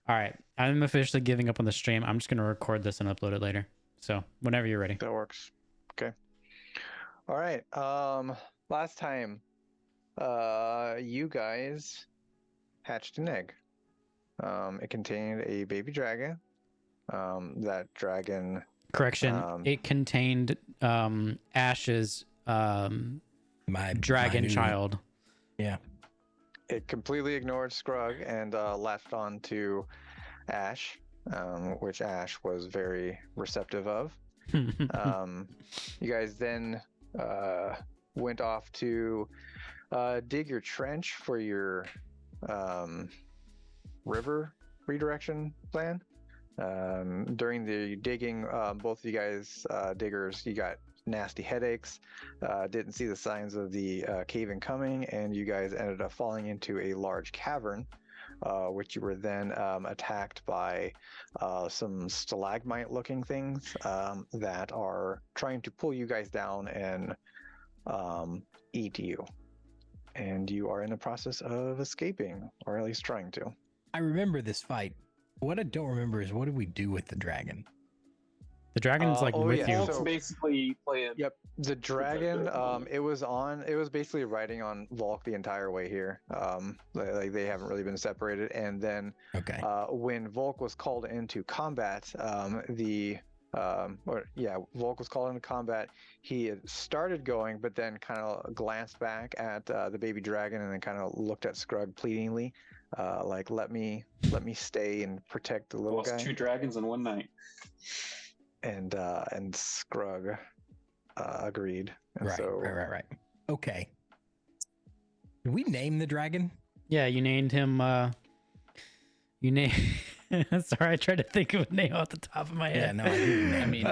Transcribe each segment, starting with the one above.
All right, I'm officially giving up on the stream. I'm just gonna record this and upload it later. So whenever you're ready. That works. Okay. All right. Last time, you guys hatched an egg. It contained a baby dragon. That dragon. Correction. It contained Ash's My dragon new- child. Yeah. It completely ignored Scrug and latched on to Ash, which Ash was very receptive of. You guys then went off to dig your trench for your river redirection plan. During the digging, both of you guys, diggers, you got nasty headaches, didn't see the signs of the cave-in coming, and you guys ended up falling into a large cavern, which you were then attacked by some stalagmite-looking things that are trying to pull you guys down and eat you. And you are in the process of escaping, or at least trying to. I remember this fight. What I don't remember is what did we do with the dragon? The dragon's like with you. Volk's basically playing. Yep, the dragon. It was basically riding on Volk the entire way here. Like they haven't really been separated. And then, Okay. When Volk was called into combat, Volk was called into combat. He had started going, but then kind of glanced back at the baby dragon, and then kind of looked at Scrug pleadingly, like let me stay and protect the little Lost guy. 2 dragons in one night. And Scrug agreed. And Right. Okay. Did we name the dragon? Yeah, you named him. Sorry, I tried to think of a name off the top of my head. Yeah, no, I didn't name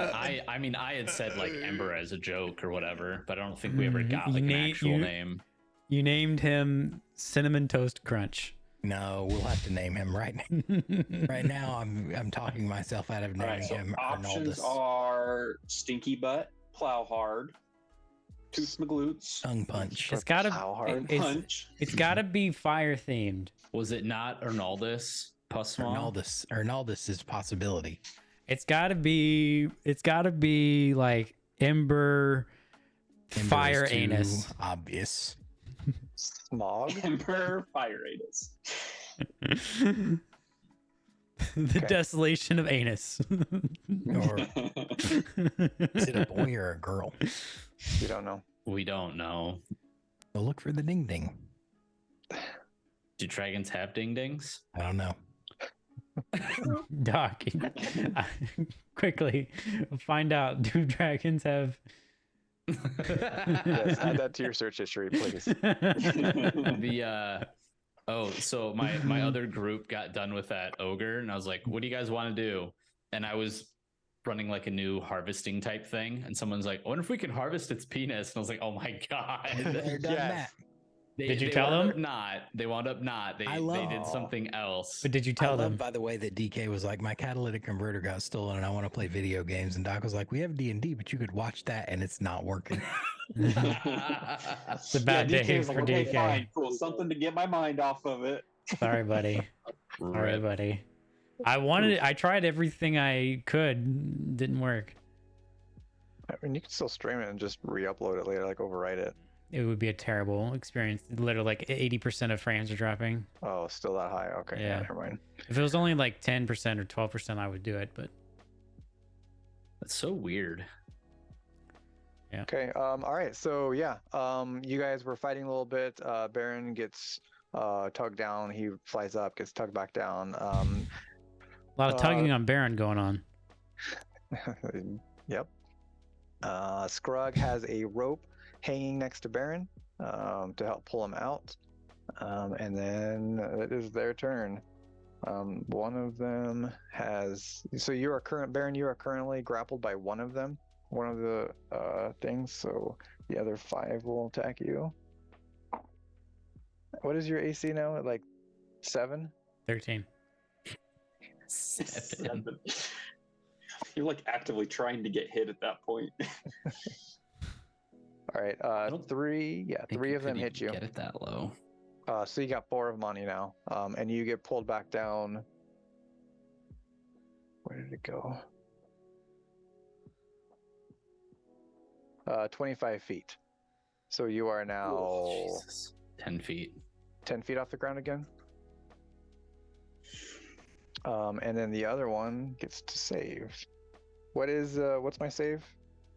I mean, I had said like Ember as a joke or whatever, but I don't think we ever got like an actual name. You named him Cinnamon Toast Crunch. No, we'll have to name him right now. Right now, I'm talking myself out of naming him. Options Arnoldus. are Stinky Butt, Plow Hard, Tooth McGloots, Tongue Punch. It's gotta. and Punch. It's gotta be fire themed. Was it not Arnoldus Pussmaw? Arnoldus is possibility. It's gotta be. It's gotta be like Ember Fire is too Anus. Obvious. Smog. Emperor Fire Anus. The desolation of anus. Or is it a boy or a girl? You don't know. We don't know. We'll look for the ding ding. Do dragons have ding dings? I don't know. Doc, quickly find out. Do dragons have? Yes, add that to your search history, please. So my other group got done with that ogre, and I was like, "What do you guys want to do?" And I was running like a new harvesting type thing, and someone's like, "I wonder if we can harvest its penis." And I was like, "Oh my god!" They're done that. Did you tell them? They wound up not. They did something else. But did you tell them? By the way, that DK was like, my catalytic converter got stolen and I want to play video games. And Doc was like, we have D&D, but you could watch that and it's not working. It's a bad day DK was for like, okay, DK. fine, cool, something to get my mind off of it. Sorry, buddy. Sorry, buddy. I tried everything I could. Didn't work. I mean, you can still stream it and just re-upload it later, like overwrite it. It would be a terrible experience. Literally, like 80% of frames are dropping. Oh, still that high? Okay, Yeah. never mind. If it was only like 10% or 12%, I would do it. But That's so weird. yeah. Okay. All right. So yeah. You guys were fighting a little bit. Baron gets tugged down. He flies up, gets tugged back down. A lot of tugging on Baron going on. Yep. Scrug has a rope hanging next to Baron to help pull him out. And then it is their turn. One of them has. So you are Baron. You are currently grappled by one of them. One of the things. So the other 5 will attack you. What is your AC now? Like 7? 13. 7. You're like actively trying to get hit at that point. All right. 3. Yeah, 3 of them hit you. Get it that low. So you got 4 of them on you now. And you get pulled back down did it go? 25 feet. So you are now Oh, Jesus. 10 feet. 10 feet off the ground again. And then the other one gets to save. What's my save?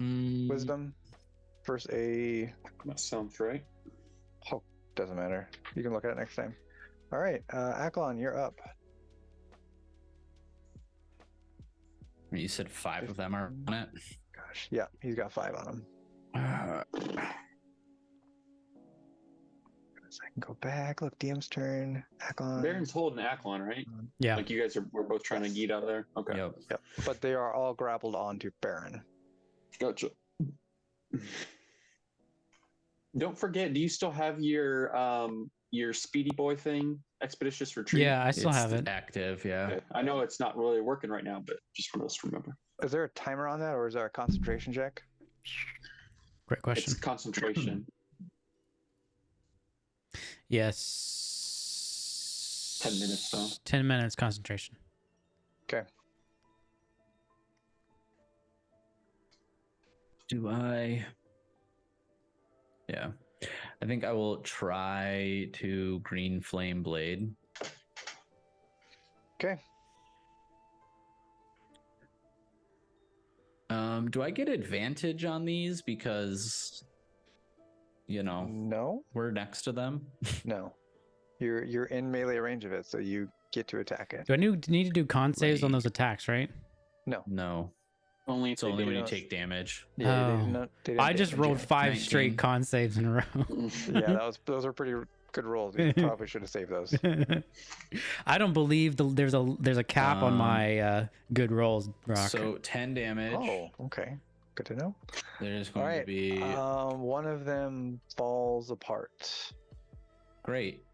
Wisdom. First a. That sounds right. Oh, doesn't matter. You can look at it next time. All right, Aklon, you're up. You said 5 of them are on it. Gosh, yeah, he's got 5 on him. So I can go back. Look, DM's turn. Aklon. Baron's holding Aklon, right? Yeah. Like you guys we're both trying to yeet out of there. Okay. Yep. Yep. But they are all grappled onto Baron. Gotcha. Don't forget, do you still have your speedy boy thing, expeditious retreat? Yeah, I still It's have it. active, yeah. Okay. I know it's not really working right now, but just want us to remember. Is there a timer on that, or is there a concentration check? Great question. It's concentration. Yes. 10 minutes, though. 10 minutes concentration. Okay. Do I? Yeah. I think I will try to green flame blade. Okay. Do I get advantage on these because No. we're next to them? No. You're in melee range of it, so you get to attack it. Do I need to do con saves on Right. those attacks, right? No. Only if It's they only do when you not- take damage. Yeah, they Oh. did not, they didn't I just damage rolled you. 5 19. straight con saves in a row. Yeah, those are pretty good rolls. You probably should have saved those. I don't believe there's a cap on my good rolls, Brock. So 10 damage. Oh, okay. Good to know. There's All going to right. be One of them falls apart. great.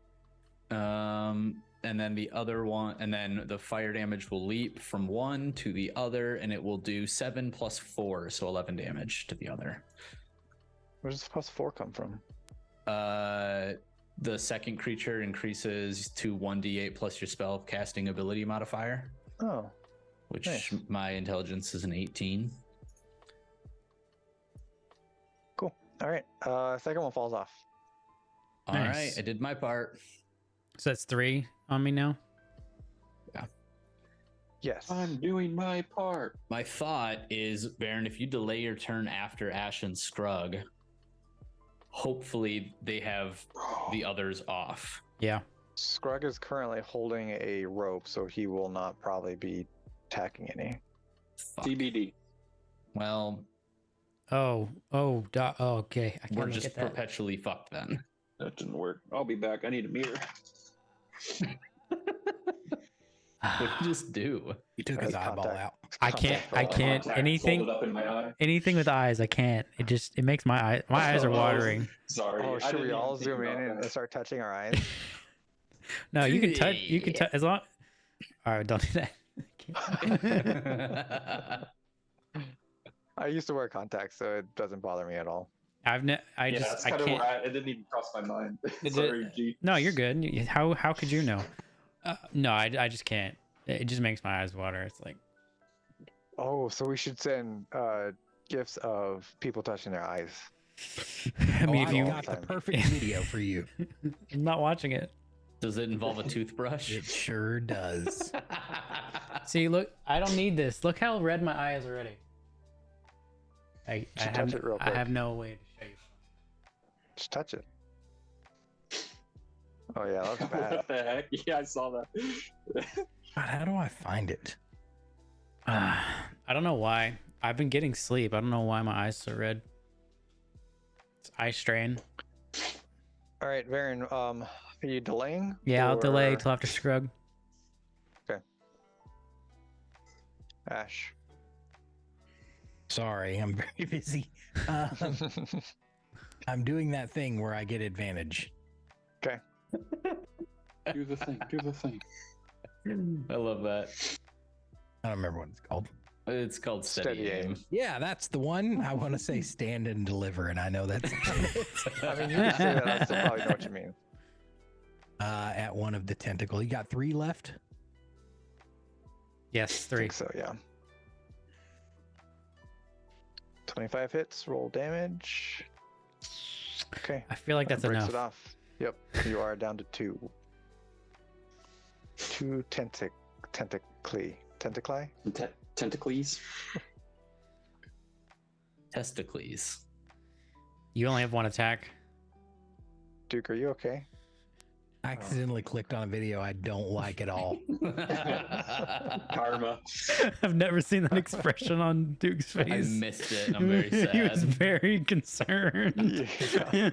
And then the other one, and then the fire damage will leap from one to the other, and it will do 7 plus 4, so 11 damage to the other. Where does +4 come from? The second creature increases to 1d8 plus your spell casting ability modifier, Oh, which Nice. my intelligence is an 18. cool. All right. Second one falls off. All Nice. right, I did my part. So that's 3 on me now. Yes. I'm doing my part. My thought is, Baron, if you delay your turn after Ash and Scrug, hopefully they have the others off. Yeah. Scrug is currently holding a rope, so he will not probably be attacking any. Fuck. TBD. Well, Oh, okay. I we're can't just get that. perpetually fucked then. That didn't work. I'll be back. I need a mirror. What did you just do? He took his Contact. eyeball out. I can't. I Contact. can't. Contact Anything. folded up in my eye. Anything with eyes, I can't. It makes my eyes are watering. Sorry. Oh, I should didn't we even all think zoom in about and that. start touching our eyes? No, you can touch. You can touch as long. All right, don't do that. I used to wear contacts, so it doesn't bother me at all. I Yeah, just that's I kind of can't. where it didn't even cross my mind. It Sorry, did- G. No, you're good. How could you know? No, I just can't. It just makes my eyes water. It's like Oh, so we should send gifts of people touching their eyes. I mean, Oh, if you, got the perfect video for you. I'm not watching it. Does it involve a toothbrush? It sure does. See, look, I don't need this. Look how red my eye is already. I Should have, touch it real I quick. have no way to show you. Just touch it. Oh yeah, that's bad. What the heck? Yeah, I saw that. God, how do I find it? I don't know why. I've been getting sleep. I don't know why my eyes so red. It's eye strain. All right, Varen, are you delaying? Yeah, I'll delay or- till after Scrug. Ash. Sorry, I'm very busy. I'm doing that thing where I get advantage. Do the thing. Do the thing. I love that. I don't remember what it's called. It's called steady, Steady aim. aim. Yeah, that's the one. I want to say stand and deliver, and I know that's not it. I mean, you can say that. I still probably know what you mean. At one of the tentacle. You got 3 left? Yes, I 3. think so, yeah. 25 hits, roll damage. Okay. I feel like that that's breaks enough. it off. Yep, you are down to 2. 2 tentacly. Tentacles. Testicles. You only have 1 attack. Duke, are you okay? I accidentally clicked on a video I don't like at all. Karma. I've never seen that expression on Duke's face. I missed it. I'm very sad. He was very concerned. Yeah.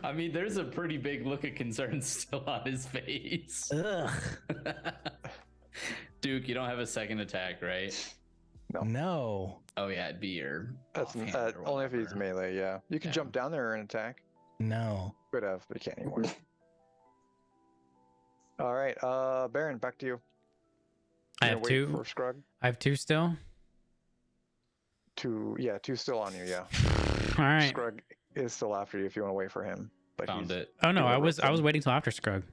I mean, there's a pretty big look of concern still on his face. Ugh. Duke, you don't have a second attack, right? No. Oh yeah, it'd be your. That's offhand or only if he's whatever. melee, yeah. You can Yeah. jump down there and attack. No. Could have, but you can't anymore. All right, Baron, back to you. I You're have gonna wait 2. for Scrug. I have 2 still. 2, yeah, 2 still on you, yeah. All right. Scrug is still after you if you want to wait for him. But Found it. Oh no, you I were was roughing. waiting till after Scrug.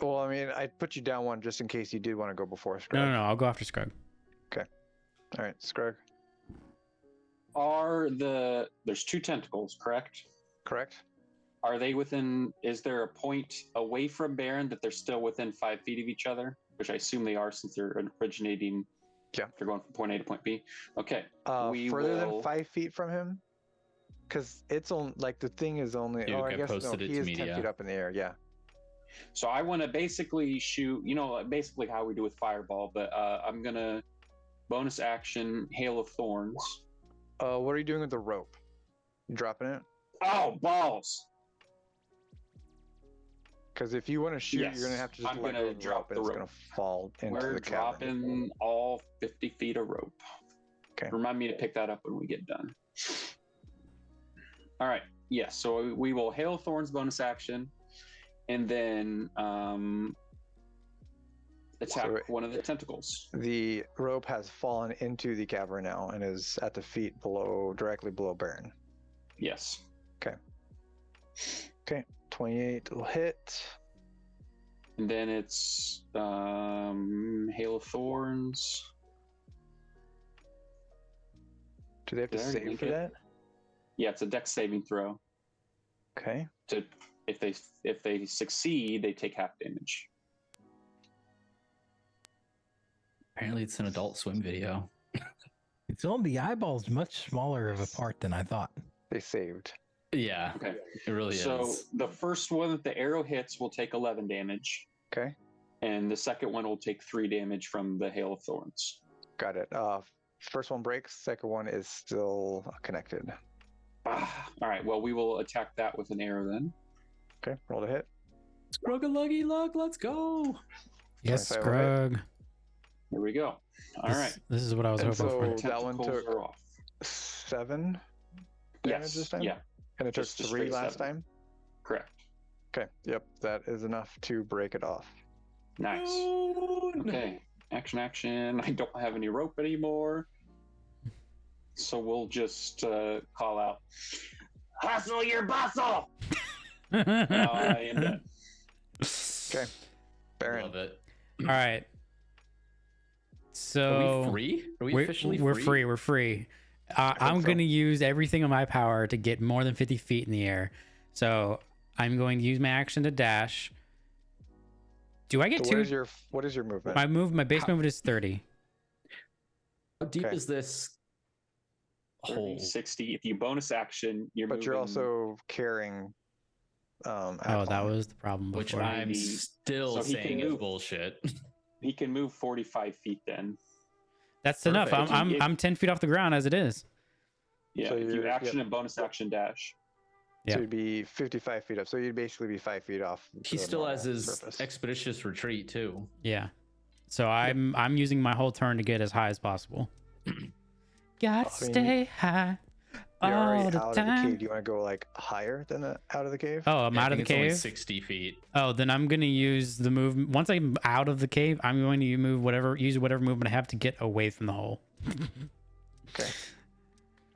Well, I mean, I put you down 1 just in case you did want to go before Scrug. No, I'll go after Scrug. All right, Scrug, There's 2 tentacles, correct? correct? Are they within, is there a point away from Baron that they're still within 5 feet of each other? Which I assume they are since they're originating. Yeah. They're going from point A to point B. Okay. We Further than will- 5 feet from him? Because it's on, like, the thing is only, Duke, oh, I I guess no, posted it he to is 10 media. feet up in the air, yeah. So I want to basically shoot, basically how we do with Fireball, but I'm going to bonus action Hail of Thorns. What are you doing with the rope? You dropping it? Oh, balls! Because if you want to shoot, Yes, you're going to have to just I'm let gonna go of the drop rope and the it's rope. going to fall into We're the cavern. dropping all 50 feet of rope. Okay. Remind me to pick that up when we get done. All right. Yes. So we will Hail of Thorns bonus action, and then attack So one of the tentacles. The rope has fallen into the cavern now and is at the feet directly below Baron. Yes. 28 will hit. And then it's Hail of Thorns. Do they have to Did I already save link for it? that? Yeah, it's a dex saving throw. Okay. If they succeed, they take half damage. Apparently, it's an Adult Swim video. It's on the eyeballs much smaller of a part than I thought. They saved. Yeah, Okay. it really So is. the first one that the arrow hits will take 11 damage, Okay. and the second one will take 3 damage from the Hail of Thorns. Got it. First one breaks. Second one is still connected. All right. Well, we will attack that with an arrow then. Okay. Roll to hit. Scruggaluggy lug, let's go. Yes, 25 will hit. Scrug. Here we go. All right. This is what I was And hoping for. so that one Tentacles took are off. 7 damage Yes. this time? Yeah. And it took Just a 3 straight last 7. time? Correct. Okay. Yep. That is enough to break it off. Nice. Oh, no. Okay. Action. I don't have any rope anymore. So we'll just call out, hustle your bustle! Now I am dead. Okay. Baron. Love it. All right. Are So we free? Are we we're, officially we're free? free. We're free. I'm so. going to use everything in my power to get more than 50 feet in the air. So I'm going to use my action to dash. Do I get So two? what is your movement? My base movement is 30. How deep Okay. is this 30, hole? 60. If you bonus action, you're But moving. you're also carrying. Oh, that Athlon. was the problem Which before. I'm 90. still So he can saying is move. bullshit. He can move 45 feet then. That's enough. Perfect. I'm 10 feet off the ground as it is. Yeah, So if you you're- action and bonus action dash. Yeah. So you'd be 55 feet up. So you'd basically be 5 feet off. He the still has normal his surface. expeditious retreat too. Yeah. So I'm using my whole turn to get as high as possible. Gotta I mean, stay high You're all already the out of the time. cave. Do you want to go like higher than out of the cave? Oh, I'm Yeah, I out of the think it's only cave. 60 feet. Oh, then I'm gonna use the move. Once I'm out of the cave, I'm going to use whatever movement I have to get away from the hole. Okay.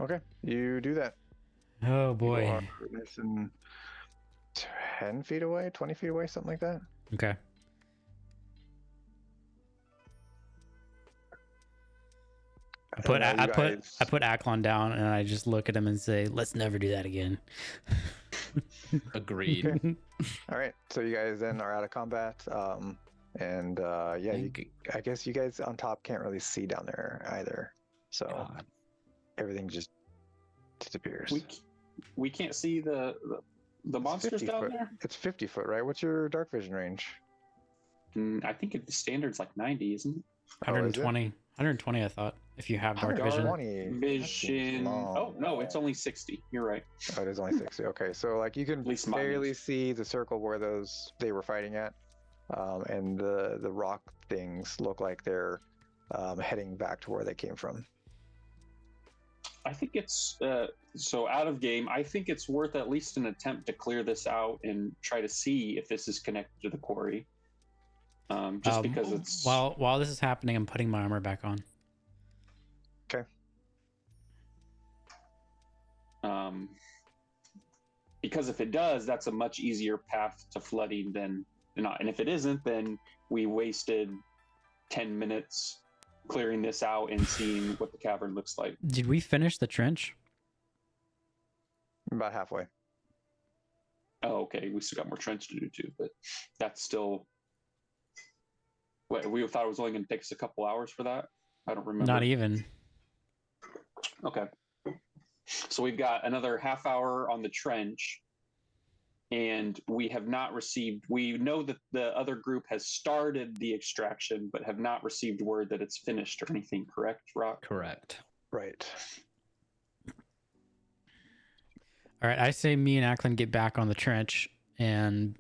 Okay. You do that. Oh You boy. are nice and 10 feet away, 20 feet away, something like that. Okay. I put And, I you put guys- I put Aklon down and I just look at him and say, "Let's never do that again." Agreed. Okay. All right, so you guys then are out of combat, and yeah, I guess you guys on top can't really see down there either, so God. everything just disappears. We can't see the It's monsters 50 down foot. there. It's 50 foot, right? What's your dark vision range? I think the standard's like 90, isn't it? 120, 120. I thought if you have dark vision. 120. That seems Vision. long. Oh no, it's only 60. You're right. Oh, it is only 60. Okay, so like you can At least mine barely is. see the circle where they were fighting at, and the rock things look like they're heading back to where they came from. I think it's so out of game. I think it's worth at least an attempt to clear this out and try to see if this is connected to the quarry. Just because it's while this is happening, I'm putting my armor back on. Because if it does, that's a much easier path to flooding than not. And if it isn't, then we wasted 10 minutes clearing this out and seeing what the cavern looks like. Did we finish the trench? About halfway. Oh, okay. We still got more trench to do too, but that's still. What, we thought it was only going to take us a couple hours for that. I don't remember. Not even. Okay. So we've got another half hour on the trench, and we have not received. We know that the other group has started the extraction, but have not received word that it's finished or anything. Correct, Rock? Correct. Right. All right, I say me and Ackland get back on the trench, and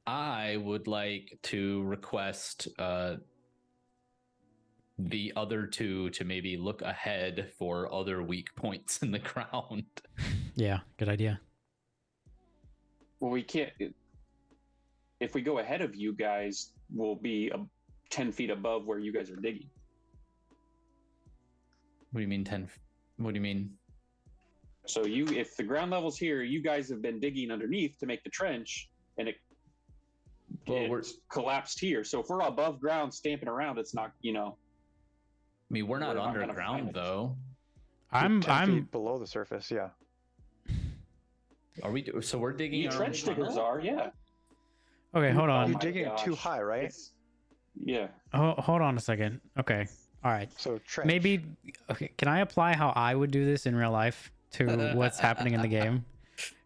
I would like to request the other two to maybe look ahead for other weak points in the ground. yeah, good idea. Well, we can't. If we go ahead of you guys, we'll be 10 feet above where you guys are digging. What do you mean 10? What do you mean? So if the ground level's here, you guys have been digging underneath to make the trench, and it collapsed here. So if we're above ground stamping around, it's not, I mean, we're not We're not gonna underground find it. though. You're 10 I'm feet below the surface. Yeah. Are we? So we're digging. you our trench own diggers tunnel? are, yeah. okay. Hold Oh on. You're my digging it too gosh. high, right? Yeah. Hold on a second. Okay. All right. So trench. Maybe. Okay. Can I apply how I would do this in real life to what's happening in the game?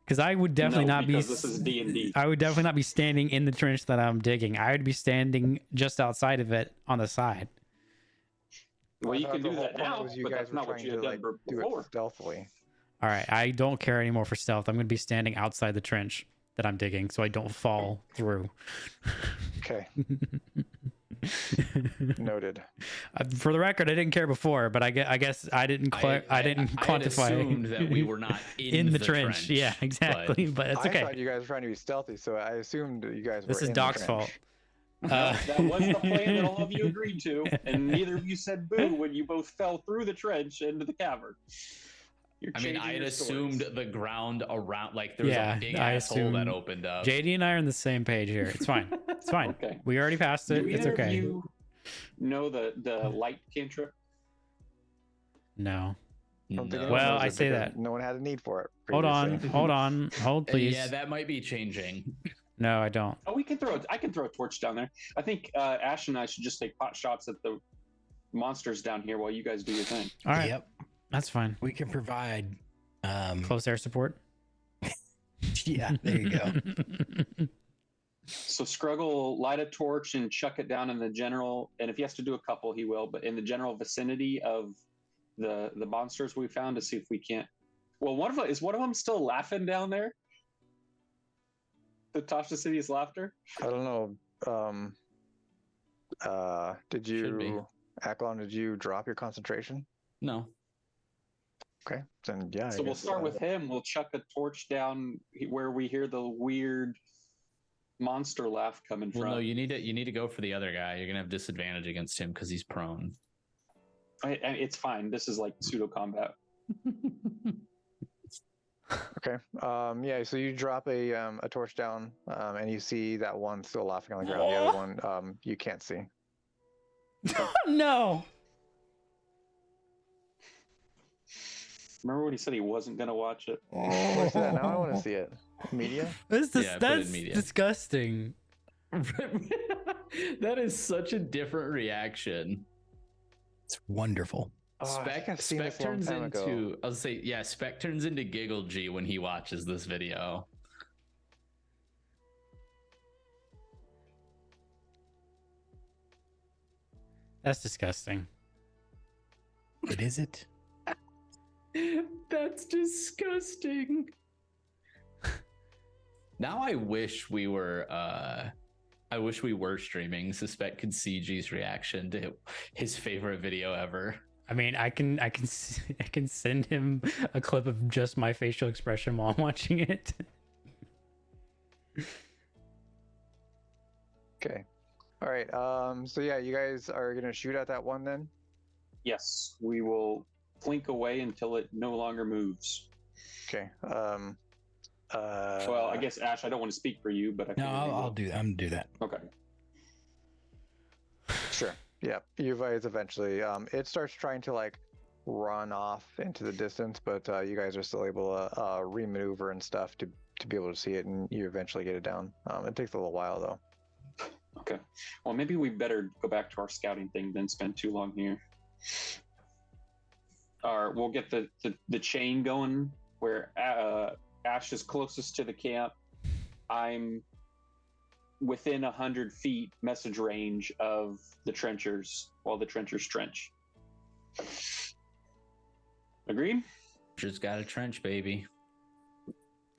Because I would definitely No, not be. because this is D&D. I would definitely not be standing in the trench that I'm digging. I would be standing just outside of it on the side. Well, I you thought can the do whole that point now, was you but guys that's were not what trying you had to, done like, do it before. stealthily. All right. I don't care anymore for stealth. I'm going to be standing outside the trench that I'm digging so I don't fall through. Okay. Noted. For the record, I didn't care before, but I guess I didn't. I didn't I had quantify. assumed that we were not in the the trench. Yeah, exactly. But it's I okay. thought you guys were trying to be stealthy, so I assumed that you guys were This is in Doc's the fault. trench. That was the plan that all of you agreed to, and neither of you said boo when you both fell through the trench into the cavern. You're I mean, changing I had your assumed stories. the ground around, like there was Yeah, a big I asshole that assumed- opened up. JD and I are on the same page here. It's fine. It's fine. Okay. We already passed it. Do It's either of okay. you know the light cantrip? No. I don't think No. anyone Well, knows I it say because that. no one had a need for it. Hold on. previously. Hold on. Hold, please. Yeah, that might be changing. No, I don't. Oh, I can throw a torch down there. I think Ash and I should just take pot shots at the monsters down here while you guys do your thing. All right. Yep. That's fine. We can provide. Close air support. Yeah, there you go. So Scruggle will light a torch and chuck it down in the general, and if he has to do a couple, he will, but in the general vicinity of the monsters we found to see if we can't. Well, one of them still laughing down there? The Tasha City's laughter? I don't know. Did Should be. you, Aklon, did you drop your concentration? No. Okay, then yeah. So we'll start with him. We'll chuck a torch down where we hear the weird monster laugh coming Well, from. no, you need to go for the other guy. You're gonna have disadvantage against him because he's prone. It's fine. This is like pseudo combat. Okay. Yeah. So you drop a torch down, and you see that one still laughing on the ground. The other one, you can't see. No. Remember when he said he wasn't going to watch it? Where's that? Now I want to see it. Media? Yeah, put it in That's media. disgusting. That is such a different reaction. It's wonderful. Oh, I think Spec I've seen this a long turns time ago. into, I'll say, yeah, Spec turns into Giggle G when he watches this video. That's disgusting. But is it? That's disgusting. Now I wish we were streaming so Spec could see G's reaction to his favorite video ever. I mean, I can send him a clip of just my facial expression while I'm watching it. Okay. All right. So yeah, you guys are gonna shoot at that one then. Yes, we will blink away until it no longer moves. Okay. Well, I guess Ash, I don't want to speak for you, but I No, figured you I'll will. do that. I'm gonna do that. Okay. Sure. Yeah. You guys eventually. It starts trying to like run off into the distance, but you guys are still able to remaneuver and stuff to be able to see it, and you eventually get it down. It takes a little while though. Okay. Well, maybe we better go back to our scouting thing than spend too long here. All right, we'll get the chain going where Ash is closest to the camp. I'm within 100 feet message range of the trenchers while the trenchers trench. Agreed? Just got a trench, baby.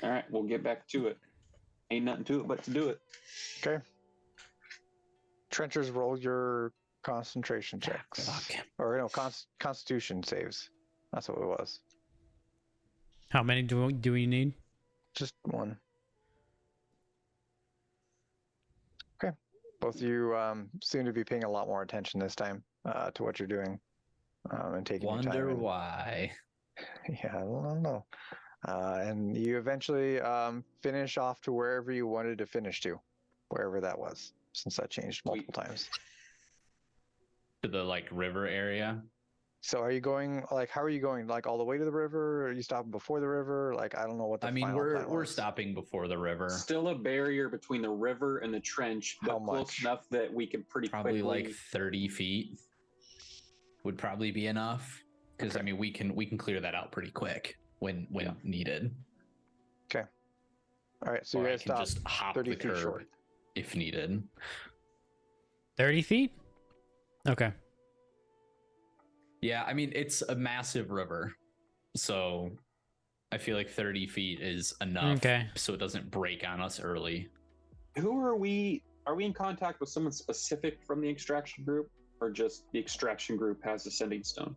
All right, we'll get back to it. Ain't nothing to it but to do it. Okay. Trenchers, roll your concentration checks. Fuck. Or no, constitution saves. That's what it was. How many do we need? Just one. Okay. Both of you seem to be paying a lot more attention this time to what you're doing and taking your time. Wonder and- why. Yeah, I don't know. And you eventually finish off to wherever you wanted to finish to, wherever that was, since that changed multiple times. To the like river area. So are you going, like, how are you going? Like all the way to the river? Or are you stopping before the river? Like, I don't know what the I mean, final plan we're was. stopping before the river. Still a barrier between the river and the trench, but How close much? enough that we can pretty Probably quickly. like 30 feet would probably be enough. Because Okay. I mean, we can clear that out pretty quick when Yeah. needed. All right, so Or you I guys can stop just hop 30 the feet curb short. if needed. 30 feet? Okay. Yeah, I mean, it's a massive river. So I feel like 30 feet is enough Okay. so it doesn't break on us early. Who are we? Are we in contact with someone specific from the extraction group, or just the extraction group has a sending stone?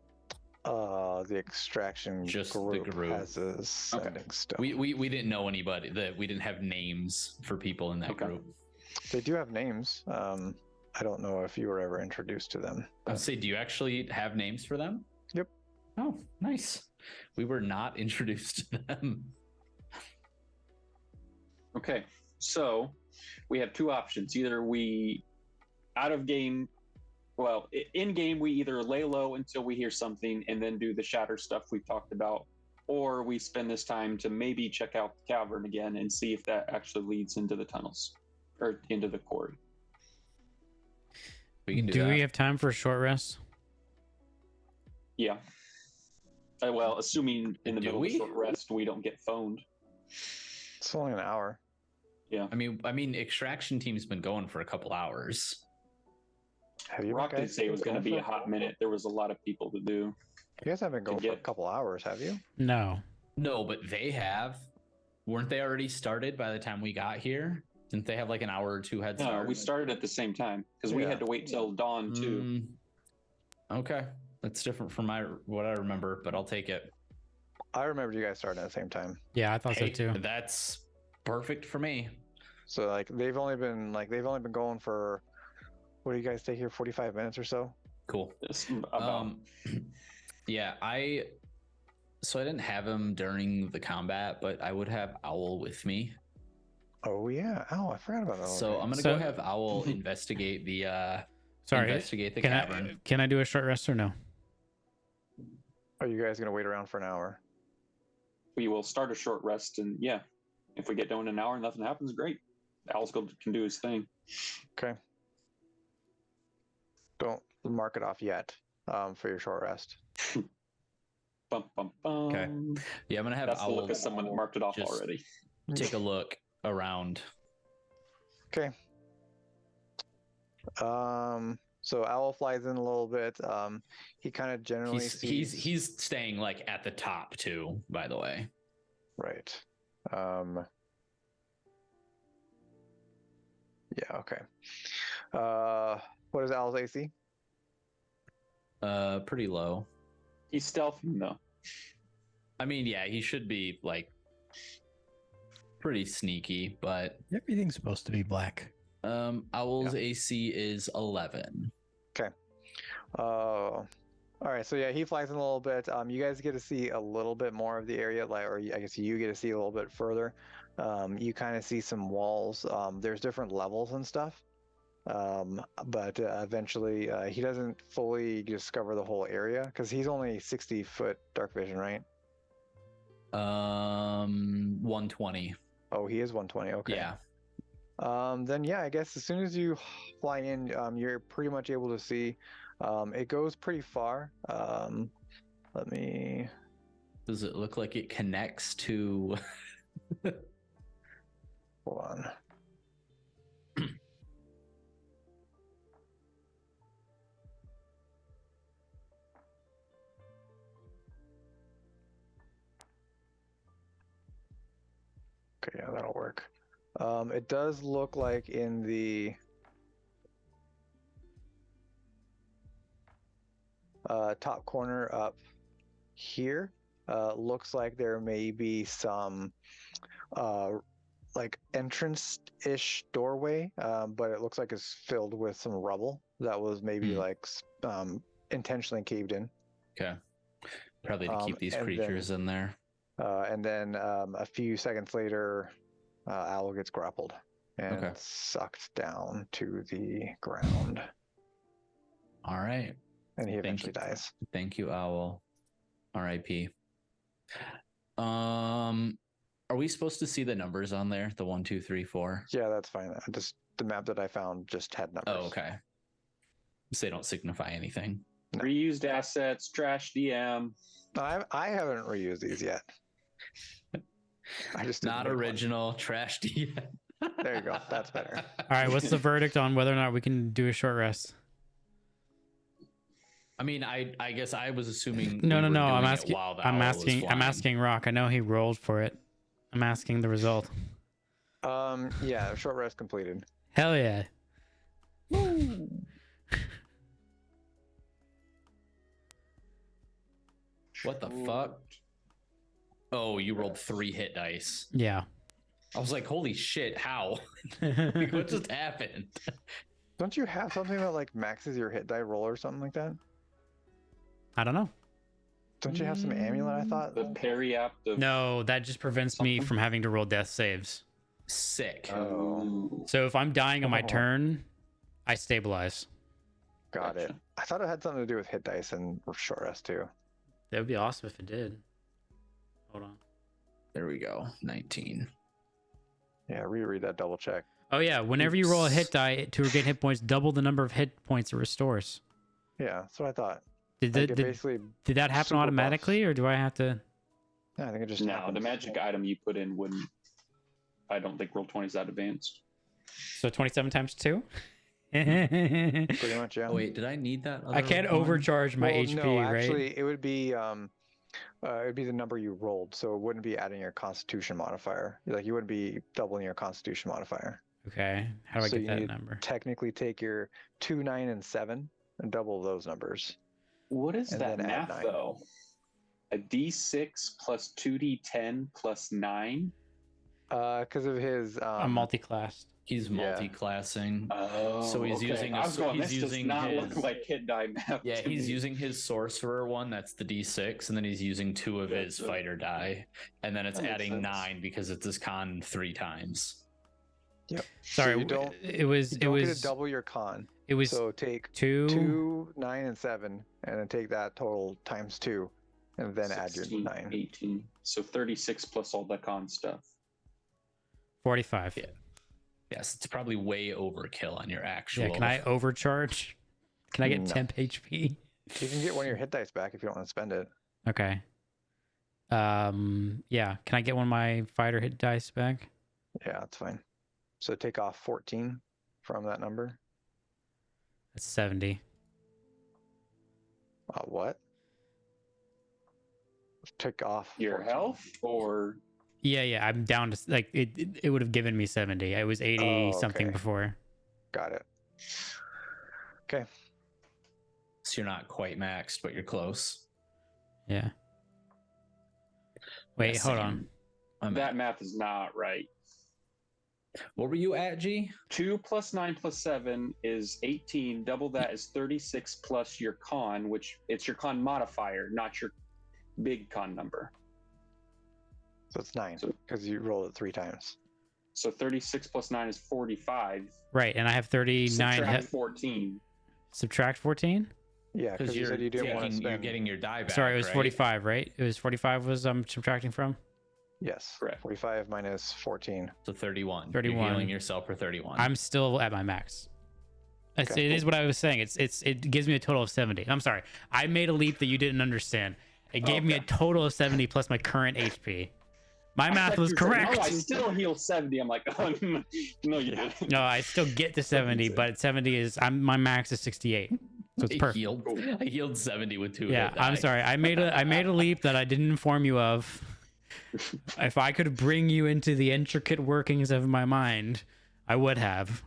The extraction Just the group, group. has a sending stone. We didn't know anybody, that we didn't have names for people in that Okay. group. They do have names. I don't know if you were ever introduced to them. I would say, do you actually have names for them? Yep. Oh, nice. We were not introduced to them. Okay, so we have two options. Either we, out of game, well, in game, we either lay low until we hear something and then do the shatter stuff we've talked about, or we spend this time to maybe check out the cavern again and see if that actually leads into the tunnels or into the quarry. We can do Do that. we have time for a short rest? Yeah. Well, assuming in the Do middle of we? a short rest, we don't get phoned. It's only an hour. Yeah. I mean, extraction team's been going for a couple hours. Have you Rock guys did say it was been going to going be a for- hot minute. There was a lot of people to do. You guys haven't been going for a get- couple hours, have you? No. No, but they have. Weren't they already started by the time we got here? Didn't they have like an hour or two head No, start? we started at the same time because we Yeah. had to wait till dawn too. Okay, that's different from what I remember, but I'll take it. I remember you guys starting at the same time. Yeah, I thought Hey, so too. that's perfect for me. So like they've only been going for, what do you guys take here, 45 minutes or so? Cool. It's about Yeah, I didn't have him during the combat, but I would have Owl with me. Oh yeah. Oh, I forgot about that. So Okay. I'm gonna So- go have Owl investigate the Sorry. investigate the Can cavern. can I do a short rest or no? Are you guys gonna wait around for an hour? we will start a short rest, and yeah, if we get done in an hour and nothing happens, great. Owl's can do his thing. Okay. Don't mark it off yet for your short rest. Bum, bum, bum. Okay. Yeah, I'm gonna have That's the Owl look of someone that marked it off just already. take a look around. Okay. So Owl flies in a little bit. He kind of generally sees. He's staying like at the top too, by the way. Right. Yeah, okay. What is Owl's AC? Pretty low. He's stealthing though. I mean, yeah, he should be like pretty sneaky, but Everything's supposed to be black. Owl's AC is 11. Okay. All right, so yeah, he flies in a little bit. You guys get to see a little bit more of the area, I guess you get to see a little bit further. You kind of see some walls. There's different levels and stuff. But eventually, he doesn't fully discover the whole area because he's only 60-foot dark vision, right? 120. Oh, he is 120. Okay. Yeah. Then yeah, I guess as soon as you fly in, you're pretty much able to see. It goes pretty far. Let me. Does it look like it connects to? Hold on. Okay, yeah, that'll work. It does look like in the top corner up here, looks like there may be some like entrance-ish doorway, but it looks like it's filled with some rubble that was maybe like intentionally caved in. Okay. Probably to keep these creatures in there. And then a few seconds later, Owl gets grappled and sucked down to the ground. All right. And he eventually dies. Thank you, Owl. R.I.P. Are we supposed to see the numbers on there? The 1, 2, 3, 4? Yeah, that's fine. Just the map that I found just had numbers. Oh, okay. So they don't signify anything. No. Reused assets, trash DM. I haven't reused these yet. I just Not original, trash DM. There you go. That's better. All right, what's the verdict on whether or not we can do a short rest? I mean, I guess I was assuming. No. I'm I'm asking Rock. I know he rolled for it. I'm asking the result. Yeah, short rest completed. Hell yeah. What the fuck? Oh, you rolled 3 hit dice. Yeah. I was like, holy shit, how? Like, what just happened? Don't you have something that like maxes your hit die roll or something like that? I don't know. Don't you have some amulet? I thought. The periapt of No, that just prevents me from having to roll death saves. Sick. Oh, So if I'm dying on my turn, I stabilize. got it. Gotcha. I thought it had something to do with hit dice and short rest too. That would be awesome if it did. Hold on. There we go. 19. Yeah, reread that. Double check. Oh yeah, whenever you roll a hit die to regain hit points, double the number of hit points it restores. Yeah, that's what I thought. Did Like, that, it basically. did that happen super automatically, or do I have to? Yeah, I think it just. No, happens. the magic item you put in wouldn't. I don't think roll 20 is that advanced. So 27 times 2? Pretty much, yeah. Oh, wait, did I need that? I can't overcharge my Well, HP, no, right? actually, it would be the number you rolled, so it wouldn't be adding your Constitution modifier. Like you wouldn't be doubling your Constitution modifier. Okay, how do I So get you that need number? Technically, take your 2, 9, and 7 and double those numbers. What is And that then add math 9. though? A D6 plus 2D10 plus 9? Because of his. I'm multi-classed. He's Yeah. multi-classing. Oh, So he's okay. using I was going, he's this does using not his, look like hit die math. yeah, to he's me. using his sorcerer one, that's the D6, and then he's using 2 of his Gotcha. fighter die, and then it's That makes adding sense. 9 because it's his con 3 times. Yep. Sorry, So you don't. it was You it don't get was to double your con. it was So take 2. 2, 9, and 7, and then take that total times 2, and then add your 16, 9. 18. So 36 plus all the con stuff. 45. Yeah. Yes, it's probably way overkill on your actual. Yeah, can I overcharge? Can I get No. temp HP? You can get one of your hit dice back if you don't want to spend it. Okay. Yeah, can I get one of my fighter hit dice back? Yeah, that's fine. So take off 14 from that number. That's 70. What? Take off Your 14. health or Yeah, I'm down to like it would have given me 70. I was 80 something okay. before. Got it. Okay. So you're not quite maxed, but you're close. Yeah. Wait, Yeah, hold same. on. I'm that at- math is not right. What were you at, G? 2 plus 9 plus 7 is 18. Double that is 36 plus your con, which it's your con modifier, not your big con number. So it's 9 So- because you rolled it 3 times. So 36 plus 9 is 45. Right, and I have 39 Subtract hit. 14. Subtract 14? Yeah, because you said you didn't want to you're spend. getting your die back. Sorry, it was right? 45, right? It was 45 was I'm subtracting from? Yes. Correct. 45 minus 14. So 31. 31. You're healing yourself for 31. I'm still at my max. Okay. It is what I was saying. It gives me a total of 70. I'm sorry. I made a leap that you didn't understand. It gave me a Okay. total of 70 plus my current HP. My math was correct. No, I still heal 70. I'm like, oh, no, you didn't. No, I still get to 70, but 70 is my max is 68. So it's perfect. I healed 70 with 2 Yeah, hit I'm die. sorry. I made a leap that I didn't inform you of. If I could bring you into the intricate workings of my mind, I would have.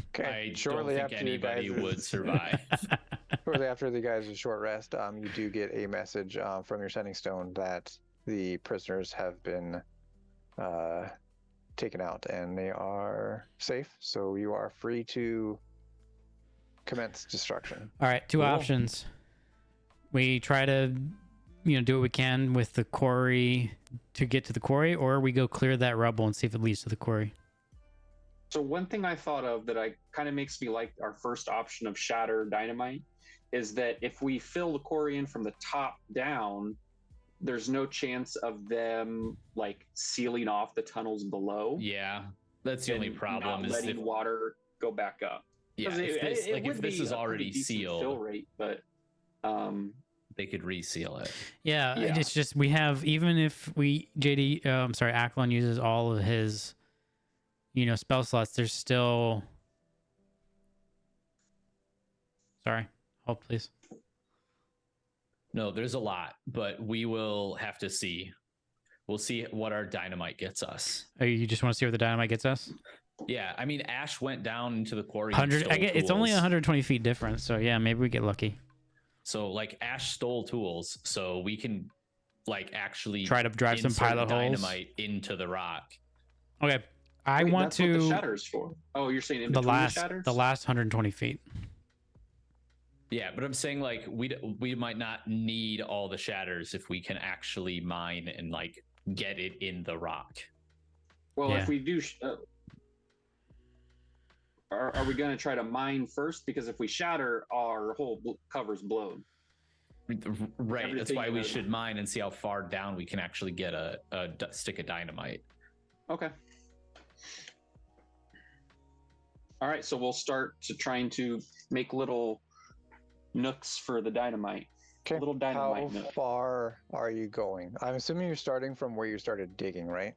Okay. I Shortly don't think after you anybody guys' would survive. shortly after the guys' short rest, you do get a message from your sending stone that the prisoners have been taken out and they are safe. So you are free to commence destruction. All right, two Cool. options. We try to, do what we can with the quarry to get to the quarry, or we go clear that rubble and see if it leads to the quarry. So one thing I thought of that I kind of makes me like our first option of shatter dynamite is that if we fill the quarry in from the top down, there's no chance of them like sealing off the tunnels below. Yeah, that's the only and problem. not is letting if, water go back up. yeah, 'Cause if this, it like if would this be is a pretty already decent fill sealed, rate, but they could reseal it. Yeah, Yeah. it's just we have, even if I'm sorry, Aklon uses all of his, spell slots, there's still. Sorry, hold please. No, there's a lot, but we will have to see. We'll see what our dynamite gets us. Oh, you just want to see where the dynamite gets us? Yeah, I mean, Ash went down into the quarry. and 100. stole It's only tools. 120 feet difference, so yeah, maybe we get lucky. So, like, Ash stole tools, so we can, like, actually Try to drive some insert pilot holes. dynamite into the rock. Okay, I Wait, want that's what the to shatter's for. Oh, you're saying in the between last the shatters? 120 feet. Yeah, but I'm saying like we might not need all the shatters if we can actually mine and like get it in the rock. Well, Yeah. if we do, are we going to try to mine first? Because if we shatter, our whole cover's blown. Right. That's Everything why we is- should mine and see how far down we can actually get a stick of dynamite. Okay. All right, so we'll start to trying to make little nooks for the dynamite. Okay. Little How dynamite nook. far are you going? I'm assuming you're starting from where you started digging, right?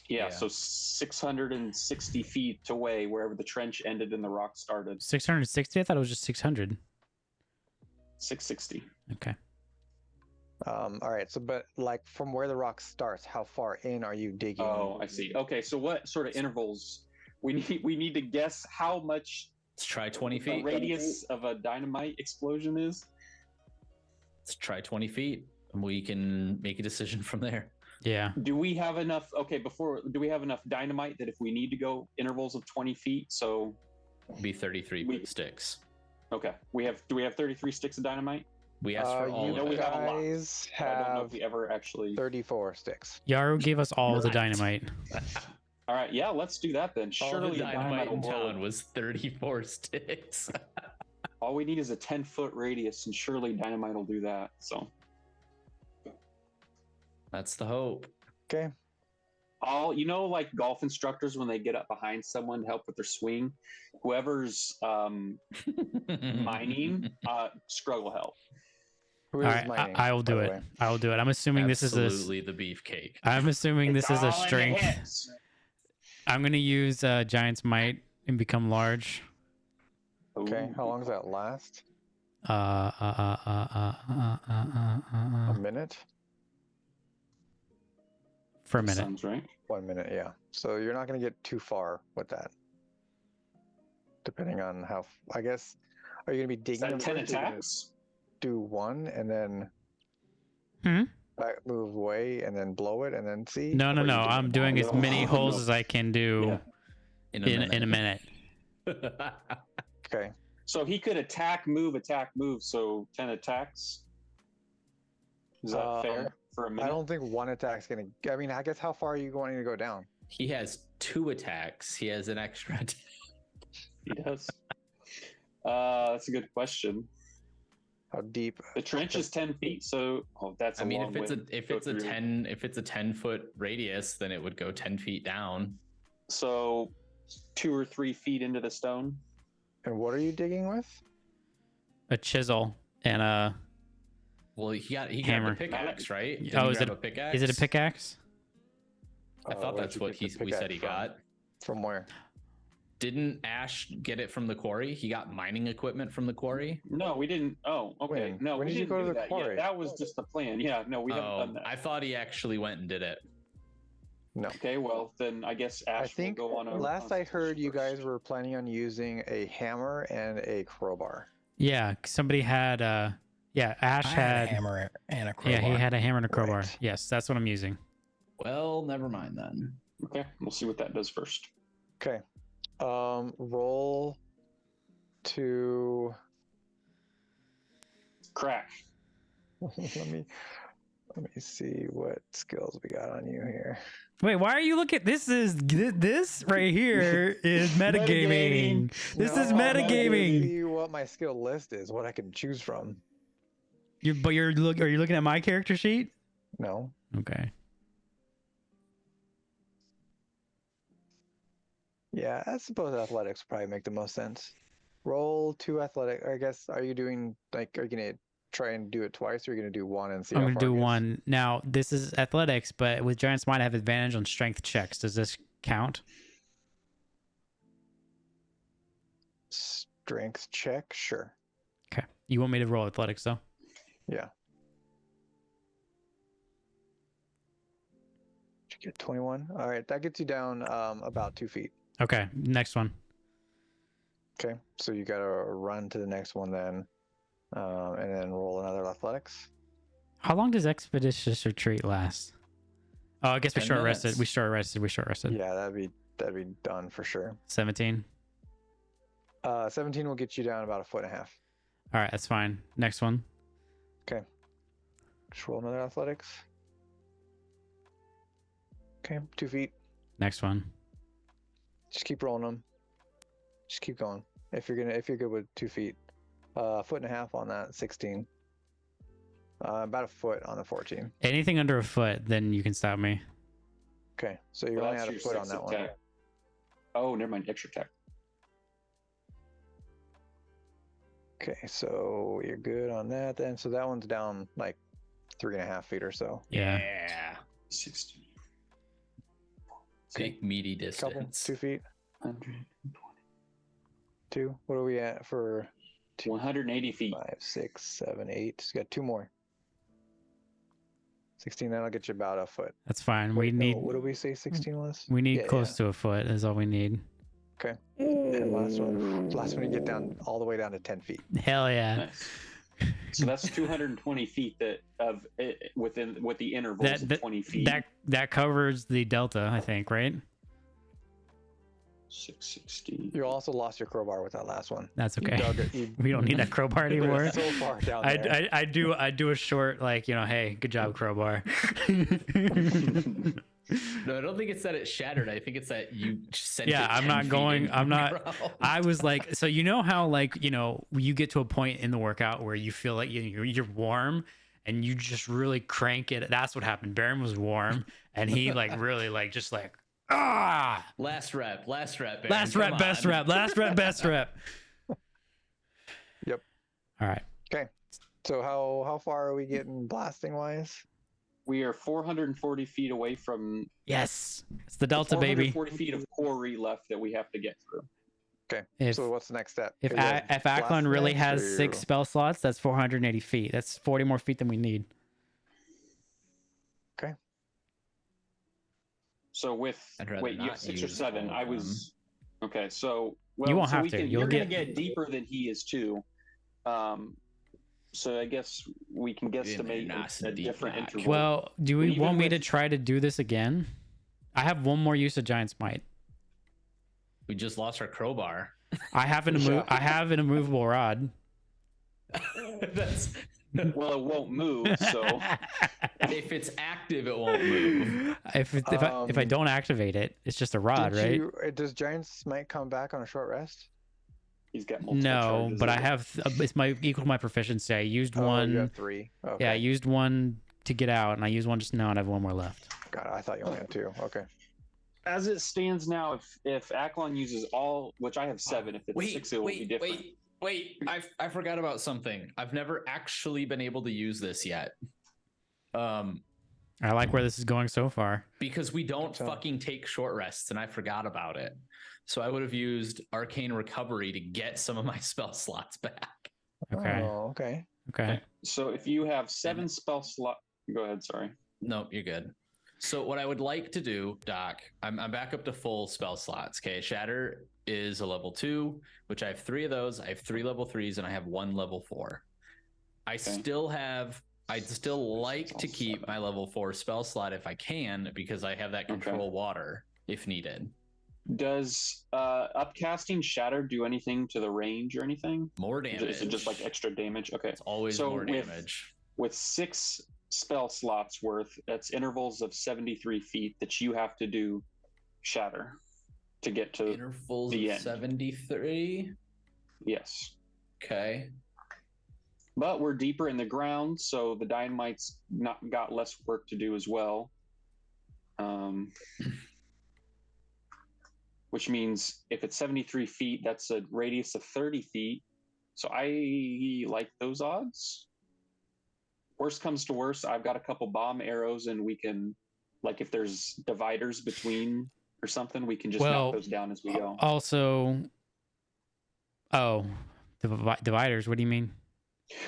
Yeah, Yeah. so 660 feet away, wherever the trench ended and the rock started. 660. I thought it was just 600. 660. Okay. All right. So, but like from where the rock starts, how far in are you digging? Oh, I see. Okay, so what sort of intervals we need to guess how much Let's try 20 the feet. radius of a dynamite explosion is? Let's try 20 feet, and we can make a decision from there. Yeah. Do we have enough? Okay, do we have enough dynamite that if we need to go intervals of 20 feet? So, It'd be 33 We- sticks. okay, do we have 33 sticks of dynamite? We asked for all You know of we it. have a lot. guys I don't know if have we ever actually. 34 sticks. Yaru gave us all the Right. dynamite. All right, yeah, let's do that then. All Surely the the dynamite will in blow. town was 34 sticks. All we need is a 10-foot radius, and surely dynamite will do that. So, That's the hope. Okay. Like golf instructors when they get up behind someone to help with their swing, whoever's mining, Scrugg will help. Who All is right, mining? I will by do the it. way? I will do it. I'm assuming this is Absolutely the beefcake. I'm assuming this is a all in the strength. hips. I'm gonna use Giant's Might and become large. Okay. How Ooh. long does that last? Uh, uh, uh, uh, uh, uh, A minute? for a minute. Sounds right. 1 minute, yeah. So you're not going to get too far with that. Depending on how, I guess, are you going to be Is digging that them 10 first, or you're gonna attacks? do one and then Hmm? back move away and then blow it and then see? No, Or no, are you no. doing I'm it doing all as at many once? holes no. as I can do In in a minute. Okay. So he could attack, move. So 10 attacks. Is that fair for a I minute? don't think one attack's going to, I mean, I guess how far are you going to go down? He has 2 attacks. He has an extra attack. He does. That's a good question. How deep? The trench is 10 feet, so that's. I mean, long if way it's to a go through. 10-foot radius, then it would go 10 feet down. So 2 or 3 feet into the stone. And what are you digging with? A chisel and a. Well, he got Hammer. the pickaxe, right? Oh, Didn't he is grab it a pickaxe? Is it a pickaxe? I thought Where'd that's you what get the we said he pickaxe from? got. From where? Didn't Ash get it from the quarry? He got mining equipment from the quarry. No, we didn't. Oh, okay. When? No, When we did you didn't go to do the that quarry? yet. That was just the plan. Yeah, no, we haven't done Oh, that. I thought he actually went and did it. No. Okay, well then I guess Ash I think will go on a last I heard you constitution guys were planning on using a hammer and a crowbar. Yeah, somebody had. Ash I had had. a hammer and a crowbar. Yeah, he had a hammer and a crowbar. Right. Yes, that's what I'm using. Well, never mind then. first. Okay, we'll see what that does first. Okay. Roll to Crack. let me see what skills we got on you here. Wait, why are you looking? This right here is metagaming. This is No, I'm looking to metagaming. see what my skill list is, what I can choose from. Are you looking at my character sheet? No. Okay. Yeah, I suppose athletics would probably make the most sense. Roll 2 athletic. I guess, are you doing, like, are you going to try and do it twice, or are you going to do one and see I'm how gonna far do it gets? one. Now, this is athletics, but with Giant's Might, I have advantage on strength checks. Does this count? Strength check? Sure. Okay. You want me to roll athletics, though? Yeah. Did you get 21? All right, that gets you down about 2 feet. Okay. Next one. Okay, so you got to run to the next one then, and then roll another athletics. How long does Expeditious Retreat last? Oh, I guess we 10 short rested. minutes. We short rested. Yeah, that'd be done for sure. 17. 17 will get you down about 1.5 feet. All right, that's fine. Next one. Just roll another athletics. Okay, 2 feet. Next one. Just keep rolling them. Just keep going. If you're good with 2 feet, 1.5 feet on that 16. About a foot on the 14. Anything under a foot, then you can stop me. Okay, so you're Well, only that's at a your foot on 6 that one. attack. Oh, never mind. Extra attack. Okay, so you're good on that then. So that one's down like 3.5 feet or so. Yeah. 16. Big meaty Couple, distance. 2 feet. 120. 2. What are we at for 180 feet. 5, 6, 7, 8? So you got 2 more. 16. That'll get you about a foot. That's fine. Wait, we need what did we say 16 was? we need Yeah, close to a foot is all we need. Okay. And last one you get down all the way down to 10 feet. Hell yeah. Nice. So that's 220 feet with the intervals of 20 feet. That covers the delta, I think, right? 660. You also lost your crowbar with that last one. That's You okay. dug it. You We don't need that crowbar put it anymore. so far down there. I do a short, like, hey, good job, crowbar. No, I don't think it's that it shattered. I think it's that you sent Yeah, it I'm 10 not feet going. into I'm the not. ground. I was like, so you know how, like, you get to a point in the workout where you feel like you're warm, and you just really crank it. That's what happened. Baron was warm, and he like really like just like Last rep, Baron, last rep, come best on. rep, last rep, best rep. Yep. All right. Okay. So how far are we getting blasting wise? We are 440 feet away from Yes, it's the Delta, baby. 440 feet of quarry left that we have to get through. Okay. If So what's the next step? if Is it if blast Aklon really next, has or 6 spell slots, that's 480 feet. That's 40 more feet than we need. So with I'd rather wait, you have not 6 or use 7. all I of was okay. So well, You won't so have we to. can, You'll you're gonna get- get deeper than he is too. So I guess we can guesstimate nice a and deep different back. interval. Well, do we Even want me to with- try to do this again? I have one more use of Giant Smite. We just lost our crowbar. I have an Yeah. I have an immovable rod. That's Well, it won't move. So if it's active, it won't move. if I don't activate it, it's just a rod, right? Does Giant Smite come back on a short rest? he's got multiple No, charges but of I it. have it's my equal to my proficiency. I used Oh, you one. have 3. Okay. Yeah, I used one to get out, and I used one just now, and I have one more left. God, I thought you only had 2. Okay. As it stands now, if Aklon uses all, which I have 7, if it's 6, it will be different. Wait! I forgot about something. I've never actually been able to use this yet. I like where this is going so far. Because we don't tell. fucking take short rests, and I forgot about it. So I would have used Arcane Recovery to get some of my spell slots back. Okay. Oh, okay. Okay. So if you have 7 spell slot, go ahead. Sorry. Nope, you're good. So what I would like to do, Doc, I'm back up to full spell slots. Okay, Shatter is a level 2, which I have 3 of those. I have 3 level 3s, and I have 1 level 4. I'd still like to keep my level 4 spell slot if I can, because I have that control water if needed. Does upcasting Shatter do anything to the range or anything? More damage. Is it just like extra damage? Okay. It's always So more with- damage. With 6 spell slots worth, that's intervals of 73 feet that you have to do Shatter to get to. Intervals the of end. 73. Yes. Okay. But we're deeper in the ground, so the dynamite's got less work to do as well. Which means if it's 73 feet, that's a radius of 30 feet. So I like those odds. Worst comes to worst, I've got a couple bomb arrows, and we can, like, if there's dividers between or something, we can just knock those down as we go. Also, dividers. What do you mean?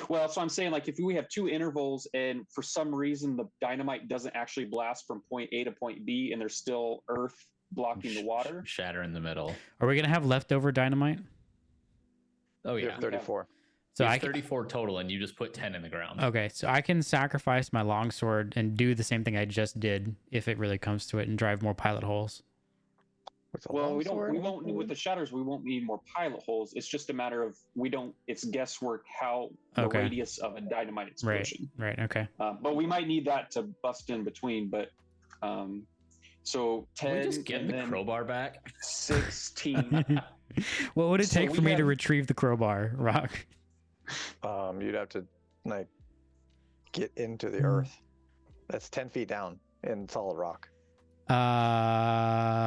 Well, so I'm saying, like, if we have 2 intervals and for some reason the dynamite doesn't actually blast from point A to point B and there's still earth blocking the water. Shatter in the middle. Are we gonna have leftover dynamite? Oh You yeah. have 34. So You I have can, 34 total, and you just put 10 in the ground. okay, so I can sacrifice my longsword and do the same thing I just did if it really comes to it, and drive more pilot holes. With a Well, we longsword? won't with the shatters. We won't need more pilot holes. It's just a matter of it's guesswork how the Okay. radius of a dynamite explosion. Right. Okay. But we might need that to bust in between. But so Can 10 we just get and the then crowbar back? 16. What would it So take we for me to have- retrieve the crowbar, Rock? You'd have to like get into the Hmm. earth. That's 10 feet down in solid rock.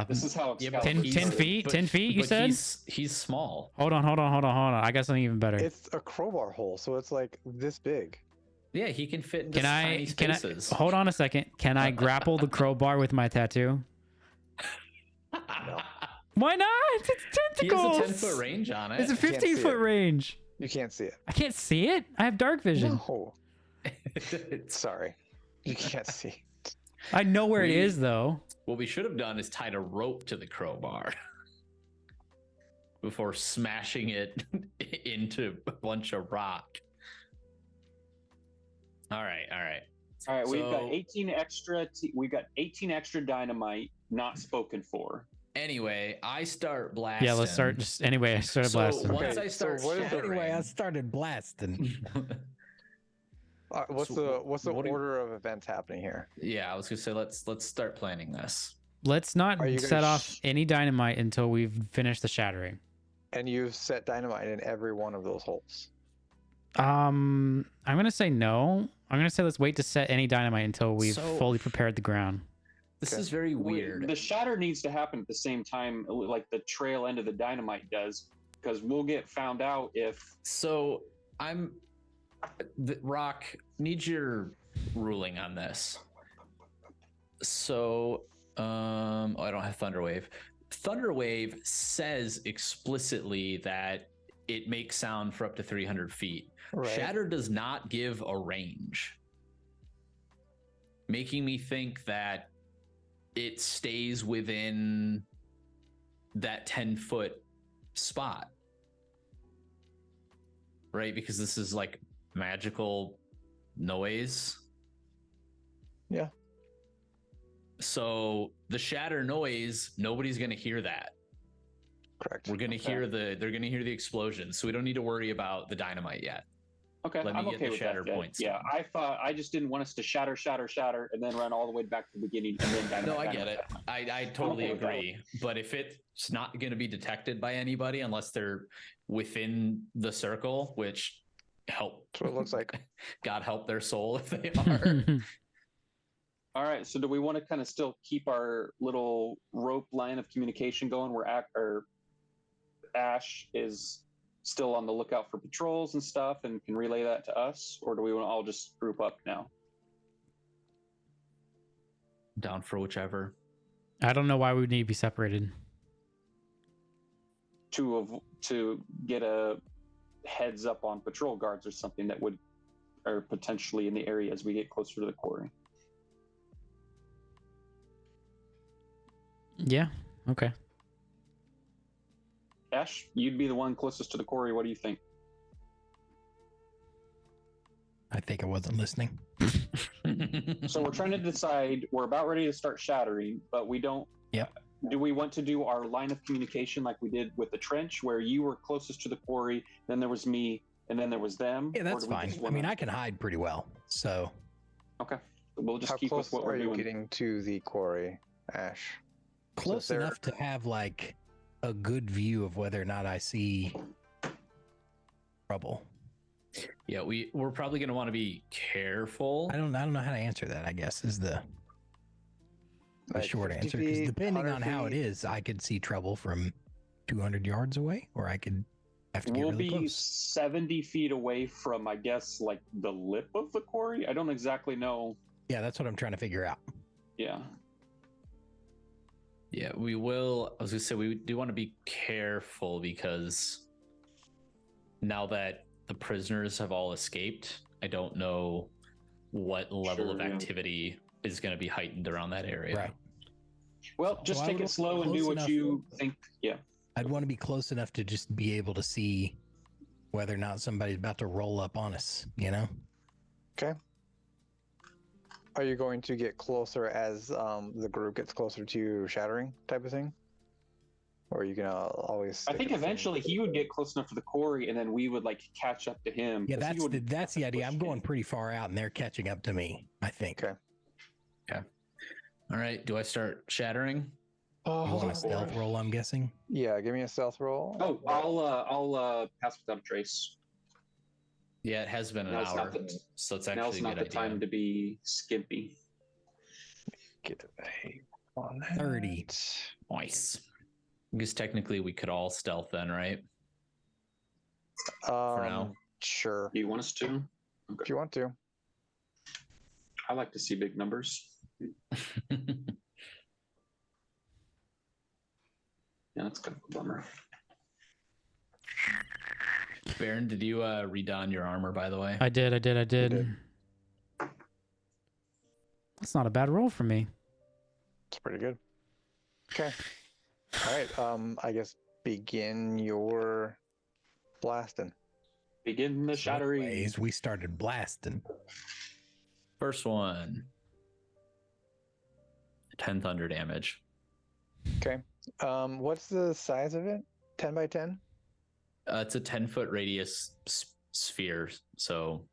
This is how Yeah, Excalibur but 10 he's- ten started. feet? 10 feet, you but said? he's small. Hold on. I got something even better. It's a crowbar hole, so it's like this big. Yeah, he can fit into Can I? tiny Can I? spaces. Hold on a second. Can I grapple the crowbar with my tattoo? Why not? It's He has tentacles. a 10-foot range on it. It's a can't see 15-foot it. range. You can't see it. I can't see it. I have dark vision. No. It's- Sorry. You can't see. I know where it We- is, though. What we should have done is tied a rope to the crowbar before smashing it into a bunch of rock. All right. All right, we've got So- 18 extra. We've got 18 extra dynamite not spoken for. Anyway, I start blasting. Yeah, let's start. Just anyway, I started So blasting. once Okay, I so start what is the- Anyway, I shattering, started blasting. What's So the what do you- order of events happening here? yeah, I was gonna say let's start planning this. Let's not Are you gonna set off any dynamite until we've finished the shattering. And you've set dynamite in every one of those holes. I'm gonna say no. I'm gonna say let's wait to set any dynamite until we've So- fully prepared the ground. This Okay. is very weird. The shatter needs to happen at the same time, like the trail end of the dynamite does, because we'll get found out if. So Rock, need your ruling on this. So, I don't have Thunderwave. Thunderwave says explicitly that it makes sound for up to 300 feet. Right. Shatter does not give a range, making me think that it stays within that 10-foot spot, right? Because this is like magical noise. Yeah. So the shatter noise, nobody's going to hear that. Correct. We're going to hear they're going to hear the explosion. So we don't need to worry about the dynamite yet. Okay, Let me I'm get okay the with shatter that. points. Yeah, I just didn't want us to shatter, and then run all the way back to the beginning. And then dynamite, No, I get dynamite, it. dynamite. I totally okay with that. agree. But if it's not going to be detected by anybody unless they're within the circle, which help, That's what it looks like. God help their soul if they are. All right, so do we want to kind of still keep our little rope line of communication going where Ash is still on the lookout for patrols and stuff and can relay that to us, or do we want to all just group up now? Down for whichever. I don't know why we would need to be separated. To get a heads up on patrol guards or something that are potentially in the area as we get closer to the quarry. Yeah. Okay. Ash, you'd be the one closest to the quarry. What do you think? I think I wasn't listening. So we're trying to decide. We're about ready to start shattering, but we don't. Yep. Do we want to do our line of communication like we did with the trench, where you were closest to the quarry, then there was me, and then there was them? Yeah, Or that's do we fine. just I wanna- mean, I can hide pretty well. So Okay. We'll just How keep close with what are we're you doing. getting to the quarry, Ash? close there- enough to have like a good view of whether or not I see trouble. Yeah, we're probably going to want to be careful. I don't know how to answer that, I guess, is the Like short 50 answer. Because feet, depending 100 on how it feet? is, I could see trouble from 200 yards away, or I could have to get We'll really be close. 70 feet away from, I guess, like the lip of the quarry. I don't exactly know. Yeah, that's what I'm trying to figure out. Yeah. Yeah, we will. I was going to say, we do want to be careful because now that the prisoners have all escaped, I don't know what level Sure, of yeah. activity is going to be heightened around that area. Right. Well, just I take would it slow and do close what enough. you think. Yeah. I'd want to be close enough to just be able to see whether or not somebody's about to roll up on us, you know? Okay. Are you going to get closer as the group gets closer to shattering type of thing? Or are you gonna always? I stick think at the same- eventually he would get close enough to the quarry, and then we would like catch up to him. Yeah, 'cause he that's would the have to idea. push I'm going in. pretty far out and they're catching up to me, I think. Okay. All right. Do I start shattering? Oh, You hold want on. a stealth roll, I'm guessing? Yeah, give me a stealth roll. Oh, I'll pass without a trace. Yeah, it has been an Now's hour. not the- So it's Now's actually a not good the idea. time to be skimpy. Get a on that. 30. Nice. Because technically we could all stealth then, right? now. Sure. Do you want us to? If you want to. I like to see big numbers. Yeah, that's kind of a bummer. Baron, did you redon your armor, by the way? I did. did. That's not a bad roll for me. It's pretty good. Okay. All right. I guess begin your blasting. Begin the shattering. Anyways, we started blasting. First one. 10 thunder damage. Okay. What's the size of it? 10 by 10? It's a 10-foot radius sphere, so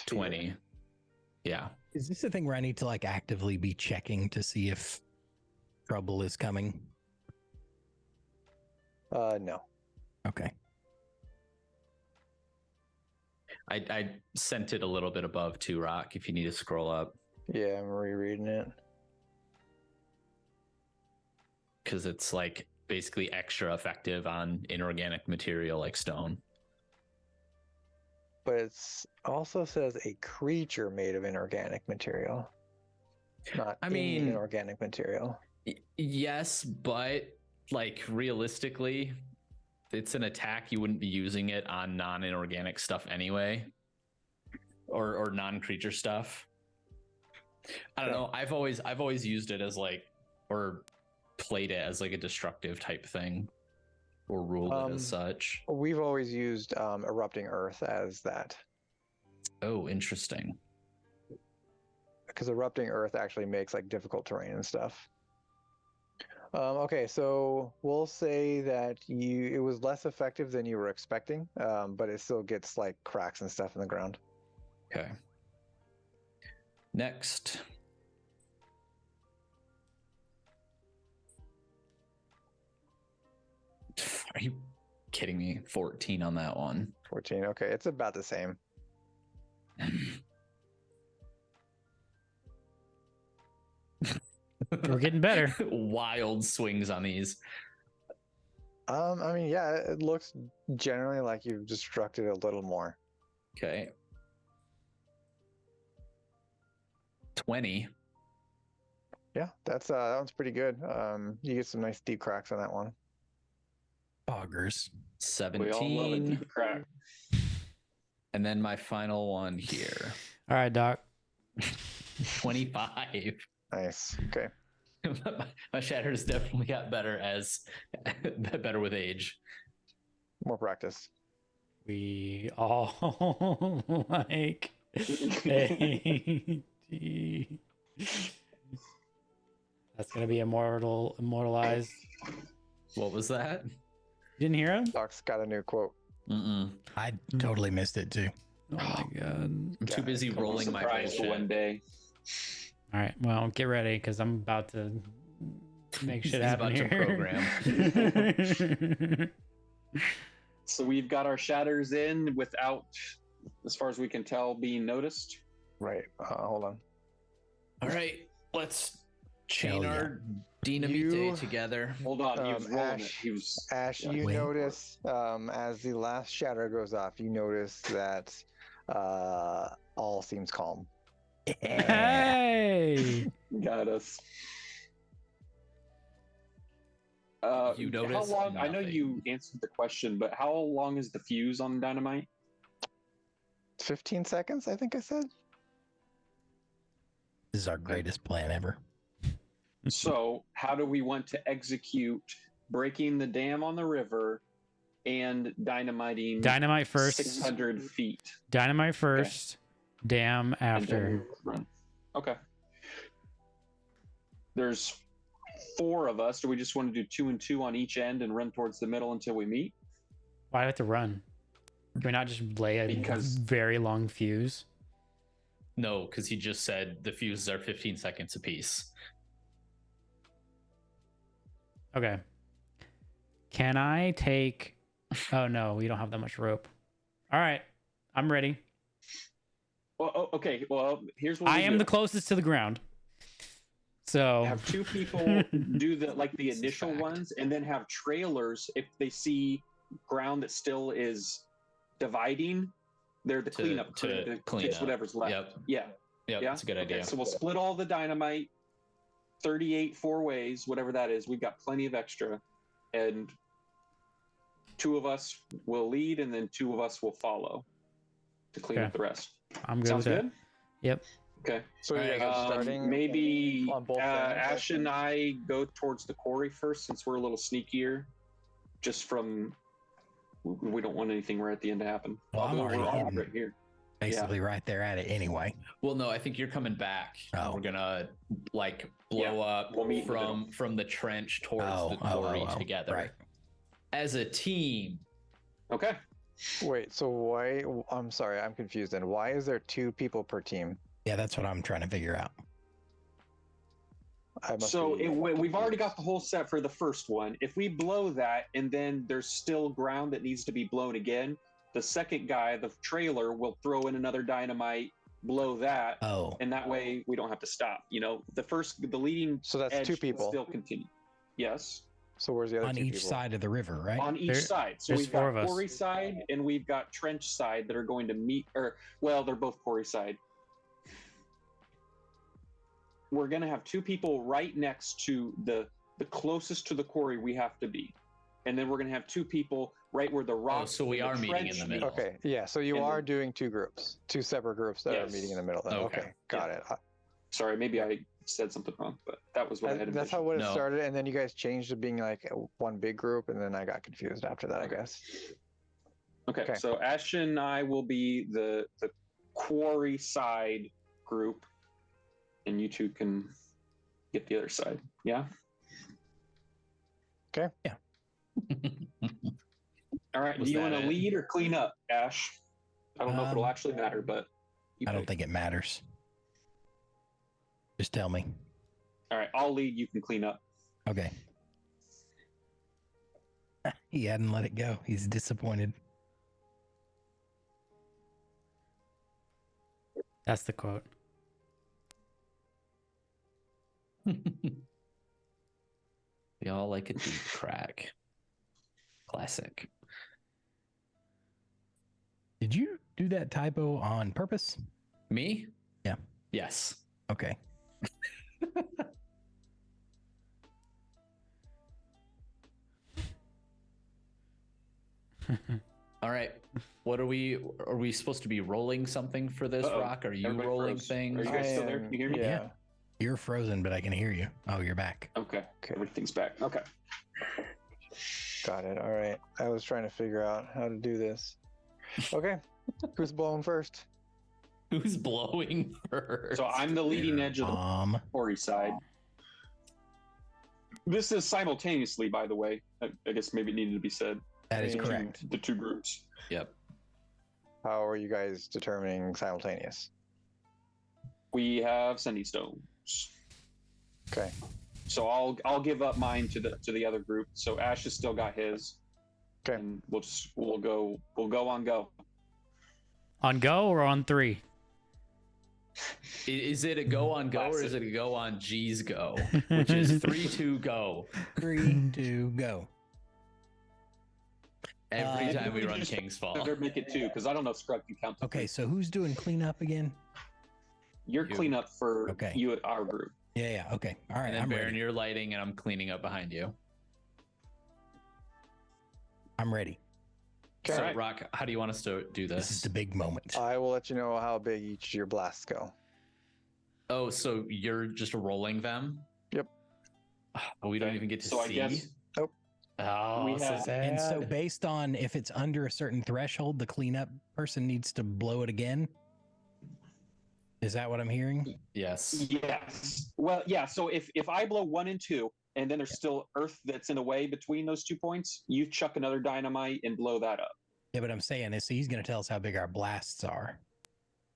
20. Yeah. Is this a thing where I need to like actively be checking to see if trouble is coming? No. Okay. I sent it a little bit above too, Rock, if you need to scroll up. Yeah, I'm rereading it. Because it's like basically extra effective on inorganic material like stone. But it's also says a creature made of inorganic material, not I any mean, inorganic material. Yes, but like realistically, it's an attack. You wouldn't be using it on non-inorganic stuff anyway, or non-creature stuff. I don't know. I've always used it as like, or played it as like a destructive type thing, or ruled it as such. We've always used erupting earth as that. Oh, interesting. Because erupting earth actually makes like difficult terrain and stuff. Okay, so we'll say that it was less effective than you were expecting, but it still gets like cracks and stuff in the ground. Okay. Next. Are you kidding me? 14 on that one. 14. Okay, it's about the same. We're getting better. Wild swings on these. I mean, yeah, it looks generally like you've destructed a little more. Okay. 20. Yeah, that one's pretty good. You get some nice deep cracks on that one. Poggers. We all love a 17. deep crack. And then my final one here. All right, Doc. 25. Nice. Okay. My shatters definitely got better better with age. More practice. We all like AD. That's gonna be immortalized. What was that? You didn't hear him? Doc's got a new quote. Mm-mm. I totally missed it too. Oh my god. I'm too busy rolling my Surprise for bullshit. one day. All right, well, get ready because I'm about to make shit He's happen about to here. So we've got our shatters in without, as far as we can tell, being noticed. Right. Hold on. All right, let's chain Hell yeah. our dynamite You- together. Hold on, he was rolling it. Ash- He was. Ash, Yeah. you Wait. notice as the last shatter goes off, you notice that all seems calm. Yeah. Hey! Got us. You how notice long? I know nothing. you answered the question, but how long is the fuse on dynamite? 15 seconds, I think I said. This is our greatest plan ever. So, how do we want to execute breaking the dam on the river and dynamiting Dynamite first. 600 feet? Dynamite first. Dam and after. then run? Okay. There's 4 of us. Do we just want to do 2 and 2 on each end and run towards the middle until we meet? Why do I have to run? Can we not just lay a Because- very long fuse? No, because he just said the fuses are 15 seconds apiece. Okay. Can I take... Oh, no, we don't have that much rope. All right. I'm ready. Well, okay. Well, here's what I we am do. the closest to the ground. So... Have 2 people do the This is initial fact. ones, and then have trailers if they see ground that still is dividing. They're the cleanup crew to to clean fix up. whatever's left. Yep. Yeah. Yep, Yeah. that's a good Okay, idea. so we'll split all the dynamite, 38 4 ways, whatever that is. We've got plenty of extra, and 2 of us will lead, and then 2 of us will follow to clean Okay. up the rest. I'm good Sounds with that. good. Yep. Okay. So you guys are starting. Maybe on both ends, Ash and I go towards the quarry first, since we're a little sneakier. Just from, we don't want anything right at the end to happen. Well, I'm Although already we're all hidden. right here. Basically, right there at it anyway. Well, no, I think you're coming back. Oh. We're gonna like blow Yeah, up we'll meet in the from the trench towards the quarry together Right. as a team. Okay. Wait, so why? I'm sorry, I'm confused. Then why is there 2 people per team? Yeah, that's what I'm trying to figure out. I must So be we've already got confused. the whole set for the first one. If we blow that, and then there's still ground that needs to be blown again, The second guy, the trailer, will throw in another dynamite, blow that, Oh, and that way we don't have to stop. The leading So that's edge two will people. still continue. Yes, So where's the other on two each people? side of the river, right? on each There- side. So there's we've four got of us. quarry side and we've got trench side that are going to meet, or well, they're both quarry side. We're going to have two people right next to the closest to the quarry we have to be, and then we're going to have two people right where the rock. so we and the are meeting in trench the meet. middle. Okay, yeah. So you And are the- doing two groups, two separate groups that are Yes. meeting in the middle. Then. Okay. Okay, got it. Sorry, maybe I said something wrong, but that was what I had That's how envisioned. it No. started, and then you guys changed to being like one big group, and then I got confused after that, I guess. Okay, Okay. so Ashton and I will be the quarry side group, and you two can get the other side. Yeah. Okay. Yeah. All right. Was Do you that want to it? lead or clean up, Ash? I don't know if it'll Um, actually matter, but you I don't pick. think it matters. Just tell me. All right, I'll lead. You can clean up. Okay. He hadn't let it go. He's disappointed. That's the quote. We all like a deep crack. Classic. Did you do that typo on purpose? Me? Yeah. Yes. Okay. All right. What are we? Are we supposed to be rolling something for this, Uh-oh. Rock? Are you Everybody rolling froze. things? Are you guys still there? Can you hear me? Yeah. You're frozen, but I can hear you. Oh, you're back. Okay. Okay. Everything's back. Okay. Got it. All right. I was trying to figure out how to do this. Okay. Who's blowing first? Who's blowing first? So I'm the leading edge of the quarry side. This is simultaneously, by the way. I guess maybe it needed to be said. That is Hey. correct. The two groups. Yep. How are you guys determining simultaneous? We have sending stones. Okay. So I'll give up mine to the other group. So Ash has still got his. Okay. And we'll go on go. On go or on 3? Is it a go on go or Classic. is it a go on G's go? Which is 3, 2, go. 3, 2, go. Every time we Maybe run just King's Fall. better make it 2 because I don't know if Scrub can count. to Okay, 3. so who's doing cleanup again? You're You. cleanup for Okay. you at our group. Yeah, yeah. Okay. All right. And then I'm Baron, ready. you're lighting and I'm cleaning up behind you. I'm ready. Okay. So, Alright. Rock, how do you want us to do This is this? the big moment. I will let you know how big each of your blasts go. Oh, so you're just rolling them? Yep. Oh, we don't Okay. even get to So I see. guess Oh, we so have- sad. And so, based on if it's under a certain threshold, the cleanup person needs to blow it again. Is that what I'm hearing? Yes. Yes. Well, yeah. So if I blow 1 and 2, and then there's still earth that's in the way between those 2 points, you chuck another dynamite and blow that up. Yeah, but I'm saying is, so he's going to tell us how big our blasts are.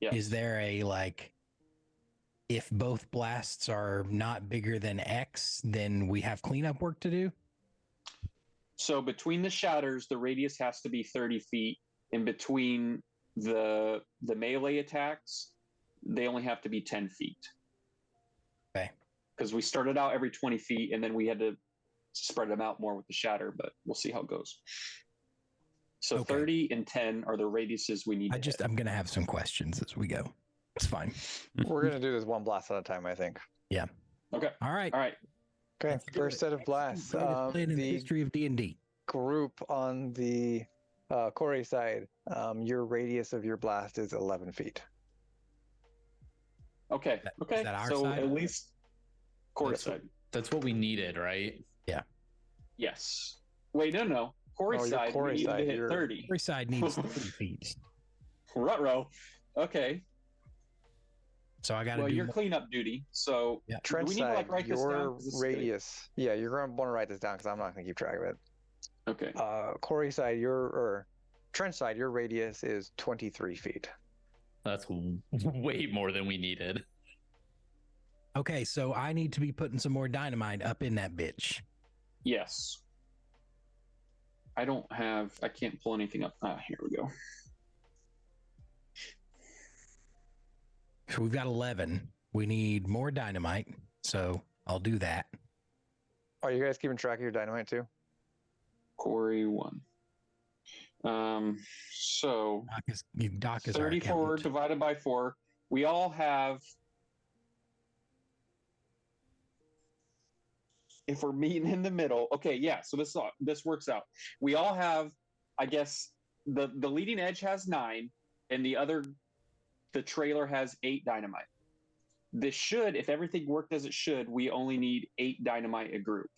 Yes. Is there a like, if both blasts are not bigger than X, then we have cleanup work to do? So between the shatters, the radius has to be 30 feet. In between the melee attacks, they only have to be 10 feet. Okay. Because we started out every 20 feet, and then we had to spread them out more with the shatter, but we'll see how it goes. So Okay. 30 and 10 are the radiuses we need. I'm going to have some questions as we go. It's fine. We're gonna do this one blast at a time, I think. Okay. All right. All right. Okay. Let's do First it. set of blasts. Greatest plan in the The history of D&D. group on the Corey side, your radius of your blast is 11 feet. Okay. That- Okay. is that our so side? at least Corey That's what- side. That's what we needed, right? Yes. Wait, no. Corey Oh, your side. Corey we need side, to hit you're- 30. Every side needs 30 feet. Ruh-roh. Okay. So I got to Well, do your more. cleanup duty. So Yeah. do Trench we need to side, like write this down? your 'Cause this is good. radius. Yeah, you're going to want to write this down because I'm not going to keep track of it. Okay. Corey side, trench side, your radius is 23 feet. That's way more than we needed. Okay, so I need to be putting some more dynamite up in that bitch. Yes. I can't pull anything up. Here we go. So we've got 11. We need more dynamite, so I'll do that. Are you guys keeping track of your dynamite too? Corey 1. So Doc is 34 our accountant. divided by 4. We all have, if we're meeting in the middle, okay, yeah, so this works out. We all have, I guess, the leading edge has 9, and the trailer has 8 dynamite. This should, if everything worked as it should, we only need 8 dynamite a group.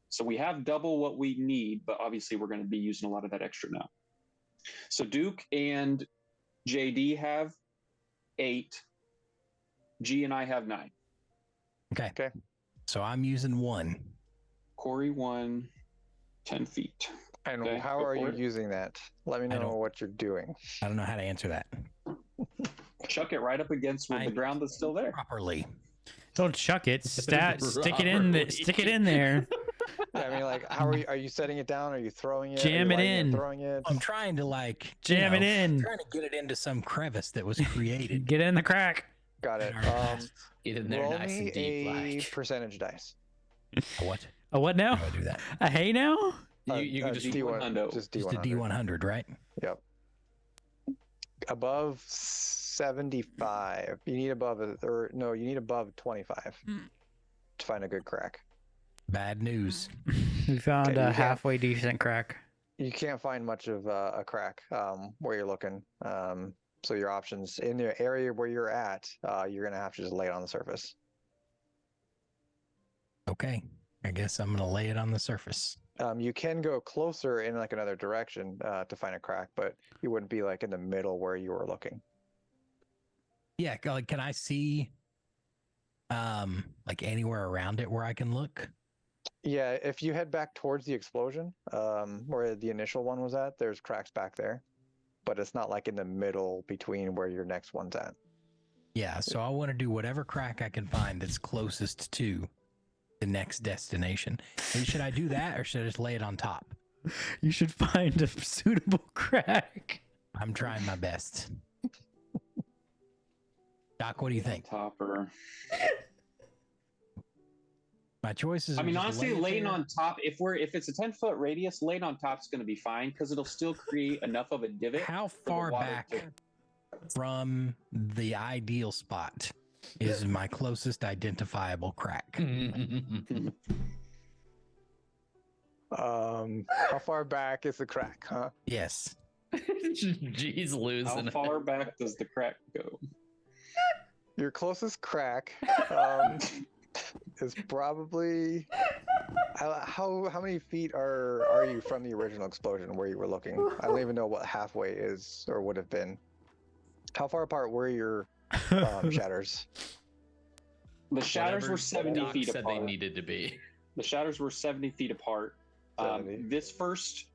So we have double what we need, but obviously we're going to be using a lot of that extra now. So Duke and JD have 8. G and I have 9. Okay. So I'm using 1. Corey 1, 10 feet. And Okay, how go are for you it. using that? Let me know what you're doing. I don't know how to answer that Chuck it right up against the ground that's still there. properly. Don't chuck it. Stick it in. Stick it in there. Yeah, I mean, like, how are you setting it down? Are you throwing it? Jam Are you it lighting in. Throwing it. I'm trying to Jam it in. Trying to get it into some crevice that was created. Get in the crack. Got it. Get in there Roll nice me and deep. a Like. percentage dice. What? A what now? How do I do that? A hay now? You can just D1. hundo. Just Just a D100. D100, right? Yep. Above 75. You need above, you need above 25 to find a good crack. Bad news. We found Okay, a you can't- halfway decent crack. You can't find much of a crack where you're looking. So your options in the area where you're at, you're gonna have to just lay it on the surface. Okay. I guess I'm gonna lay it on the surface. You can go closer in like another direction to find a crack, but you wouldn't be like in the middle where you were looking. Yeah, like can I see like anywhere around it where I can look? Yeah, if you head back towards the explosion, where the initial one was at, there's cracks back there, but it's not like in the middle between where your next one's at. Yeah, so I want to do whatever crack I can find that's closest to the next destination. And should I do that or should I just lay it on top? You should find a suitable crack. I'm trying my best. Doc, what do you think? Topper. My choices. I are mean, just honestly, lay it laying there. on top, if it's a 10-foot radius, laying on top is going to be fine because it'll still create enough of a divot. How the far water back to- from the ideal spot is my closest identifiable crack? How far back is the crack, huh? Yes. Jeez, How losing. far back does the crack go? Your closest crack is probably how many feet are you from the original explosion where you were looking? I don't even know what halfway is or would have been. How far apart were your shatters? The shatters Whatever were 70 Doc feet said apart. they needed to be. The shatters were 70 feet apart. 70. This first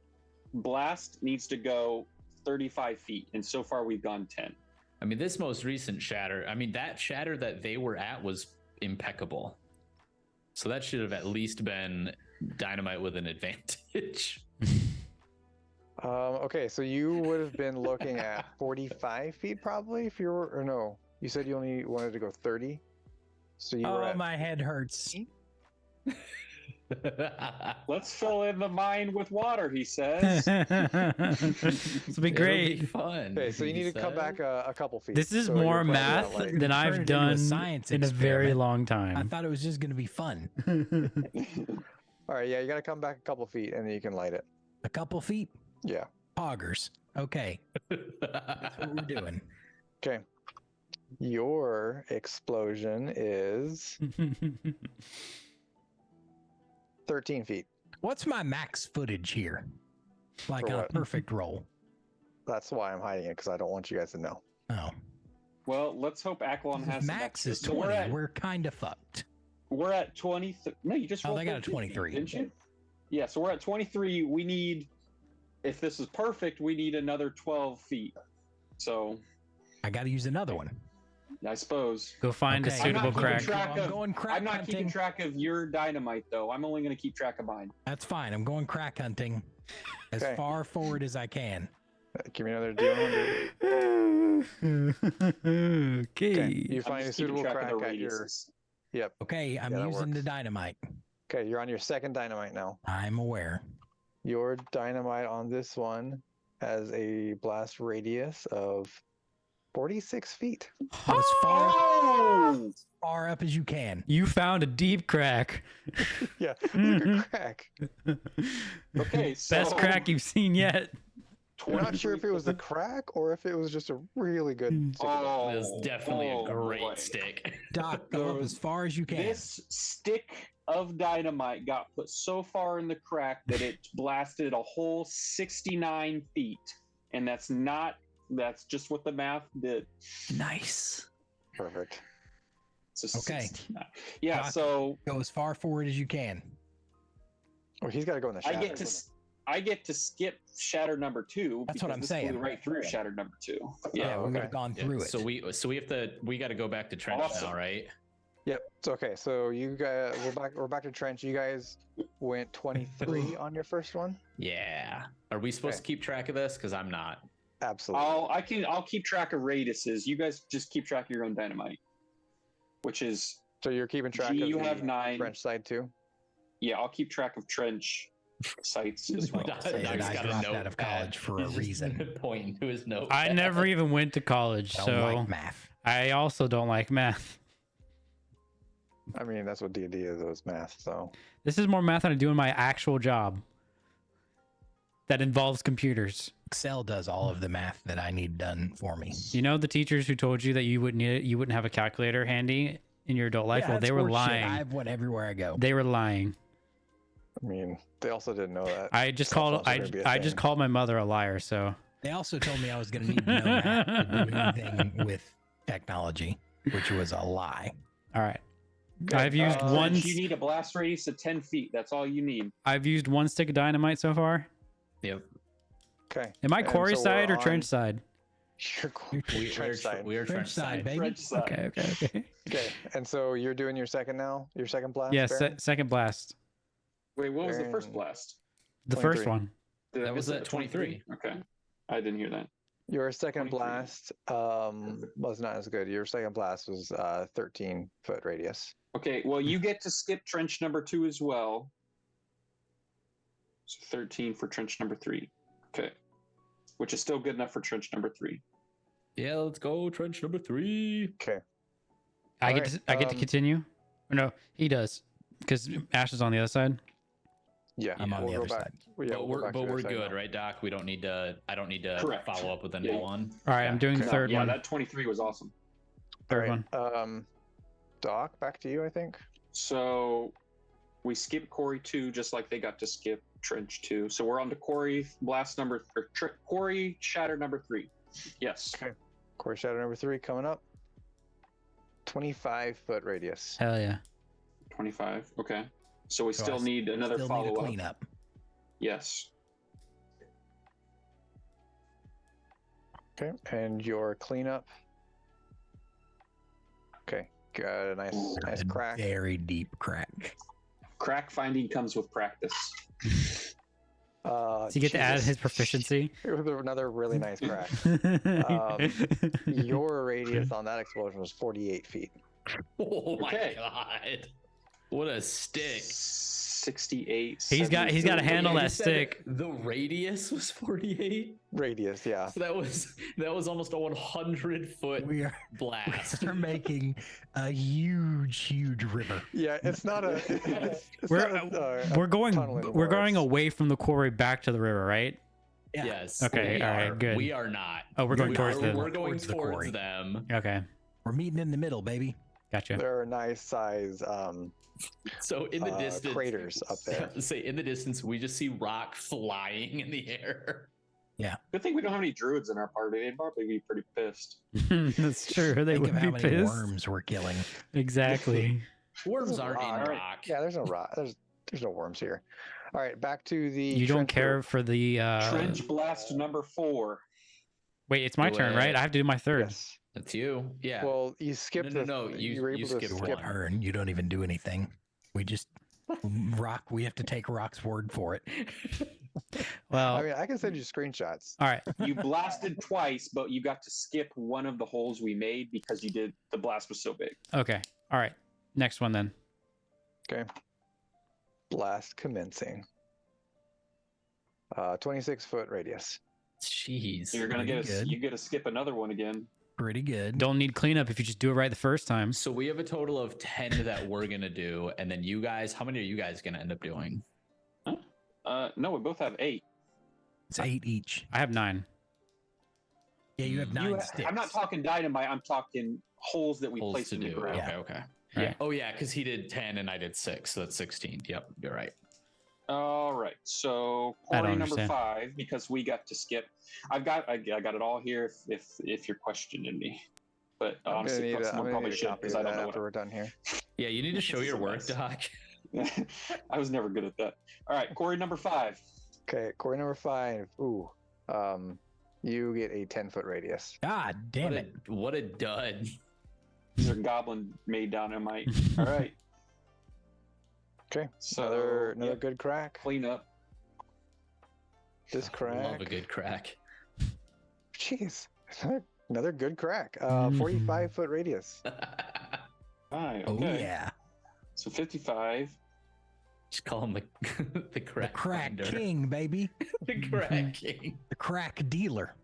blast needs to go 35 feet, and so far we've gone 10. I mean, this most recent shatter, I mean, that shatter that they were at was impeccable. So that should have at least been dynamite with an advantage. Okay, so you would have been looking at 45 feet probably if you were, or no, you said you only wanted to go 30. So you were Oh, at my head hurts. Let's fill in the mine with water, he says. This will be It'll great. be fun. Okay, so you he need to come back said. a couple feet. This is So you're more probably math not, like- than Turned I've it into a done science in a very experiment. long I time. thought it was just going to be fun. All right, yeah, you got to come back a couple feet and then you can light it. A couple feet, Yeah. poggers. Okay, that's what we're doing. Okay. Your explosion is 13 feet. What's my max footage here? Like For on a what? perfect roll. That's why I'm hiding it because I don't want you guys to know. Oh, Well, let's hope Aquilon has some max extra. is So 20. We're kind of fucked. we're at 20. No, you just Oh, rolled they got a 13 feet, 23. didn't you? Yeah, so we're at 23. We need, if this is perfect, we need another 12 feet. So I got to use another one. I suppose. Go find Okay. a I'm suitable not keeping crack. track I'm of- going crack I'm not keeping hunting. track of your dynamite, though. I'm only going to keep track of mine. That's fine. I'm going crack hunting. As Okay. far forward as I can. Give me another D100. Okay. You I'm find a just keeping suitable track of the crack at your. radiuses. Yep. Okay, I'm Yeah, that using the works. dynamite. Okay, you're on your second dynamite now. I'm aware. Your dynamite on this one has a blast radius of 46 feet. Go as Oh! far up as you can. You found a deep crack. Yeah, look at crack. Okay, so Best crack you've seen yet. We're not sure if it was a crack or if it was just a really good. stick of it. Oh, It was definitely a great boy. stick. Doc, go up as far as you can. This stick of dynamite got put so far in the crack that it blasted a whole 69 feet. And that's just what the math did. Nice. Perfect. So Okay. 69. Yeah, Doc, so Go as far forward as you can. Well, he's got to go in the I shadow. get to skip shatter number 2. That's what because I'm this saying. flew right through shatter number 2. Yeah, we would okay. have gone Yeah, through it. so we got to go back to trench Awesome. now, right? Yep. It's okay. So you guys, we're back to trench. You guys went 23 on your first one. Yeah. Are we supposed to keep track of this? Because I'm not. Absolutely. I'll keep track of radiuses. You guys just keep track of your own dynamite. Which is So you're keeping track G, of you the have 9. trench side too. Yeah, I'll keep track of trench sites as well. Doc- Say that Doc's I got a dropped out notepad. of college for a He's just reason. pointing to his note. I never even went to college, I so don't like math. I also don't like math. I mean, that's what D&D is. It's math. So This is more math than I do in my actual job that involves computers. Excel does all of the math that I need done for me. You know the teachers who told you that you wouldn't have a calculator handy in your adult life? Well, they were lying. I have one everywhere I go. They were lying. I mean, they also didn't know that. I just cell called phones are gonna be a I just thing. called my mother a liar, so They also told me I was going to need to know math to do anything with technology, which was a lie. all right. I've used one You need a blast radius of 10 feet. That's all you need. I've used one stick of dynamite so far. Yep. Okay. Am I And quarry so we're side or on- trench side? You're trench side. We are Trench side, baby. Trench side. Okay. Okay. And so you're doing your second now. Your second blast. Yeah, Baron? second blast. Wait, what was the first Baron- blast? The 23. first one. Did I That was miss at 23. Okay. I didn't hear that. Your second 23. blast was not as good. Your second blast was 13-foot radius. Okay, well, you get to skip trench number 2 as well. So 13 for trench number 3. Okay. Which is still good enough for trench number 3. Yeah, let's go. Trench number 3. Okay. I get Alright, to I get to continue. Or no, he does because Ash is on the other side. Yeah. I'm on we'll the go other back. side. Yeah, we'll go back to the We're other side good, now. right, Doc? We don't need to. I don't need to Correct. follow up with a Yeah. new one. All right, I'm doing the Okay. third yeah, one. that 23 was awesome. Third All right, one. Doc, back to you, I think. So we skip quarry 2 just like they got to skip trench 2. So we're on to quarry blast number or quarry shatter number 3. Yes. Okay. Core shadow number 3 coming up. 25-foot radius. Hell yeah. 25. Okay. So we So still I need another Still need follow a up. cleanup. Yes. Okay. And your cleanup. Okay. Got a nice A crack. Very deep crack. Crack finding comes with practice. Does he get to add Jesus. his proficiency? It was another really nice crack. Your radius on that explosion was 48 feet. Oh my Okay. god! What a stick! 68. He's got to 72. handle You that said stick. The radius was 48. Radius, yeah. So that was almost a 100-foot We are blast. we're making a huge river. Yeah, it's not a. It's We're not a we're going tunnel anymore. we're going It's- away from the quarry back to the river, right? Yeah. Yes. Okay, we all right, are. good. We are not. Oh, we're going We towards are- the. We're going towards the towards quarry. them. Okay, We're meeting in the middle, baby. gotcha. There are nice size. So in the distance, craters up there. Say in the distance, we just see rock flying in the air. Good thing we don't have any druids in our party. They'd probably be pretty pissed. That's true. They Think would of how be many pissed. worms we're killing. Exactly. Worms There's a aren't in rock. rock. Yeah, there's no rock. There's no worms here. All right, back to the. You don't trench care group. for the. Trench blast number 4. Wait, it's my Do turn, it. right? I have to do my third. Yes. That's you. Yeah. Well, you skipped No. You were You able to skipped skip. one. Turn. You don't even do anything. We just rock. We have to take Rock's word for it. Well, I mean, I can send you screenshots. all right. You blasted twice, but you got to skip one of the holes we made because the blast was so big. Okay. All right. Next one then. Okay. Blast commencing. 26-foot radius. Jeez. So you're gonna Pretty good. you get to skip another one again. Pretty good. Don't need cleanup if you just do it right the first time. So we have a total of 10 that we're gonna do, and then you guys, how many are you guys gonna end up doing? No, we both have 8. It's 8 each. I have 9. Yeah, you have 9 sticks. I'm not talking dynamite. I'm talking holes that we Holes place to in the do. ground. Okay, okay. Right. Yeah. Oh yeah, because he did 10 and I did 6, so that's 16. Yep, you're right. All right. So I don't quarry number understand. 5, because we got to skip. I got it all here. If you're questioning me, but I'm honestly, gonna someone need probably a should copy because of I don't that know after what. we're done here. Yeah, you need to show This your is a work, mess. Doc. I was never good at that. All right, quarry number 5. Okay, quarry number 5. Ooh. You get a 10-foot radius. God damn it. What a dud. These are goblin made dynamite. All right. Okay. So Another yep, good crack. clean up. This crack. Love a good crack. Jeez. Another good crack. Mhm. 45-foot radius. Hi. Oh, Okay. yeah. So 55. Just call him the The crack crack finder. king, baby. The crack king. The crack dealer.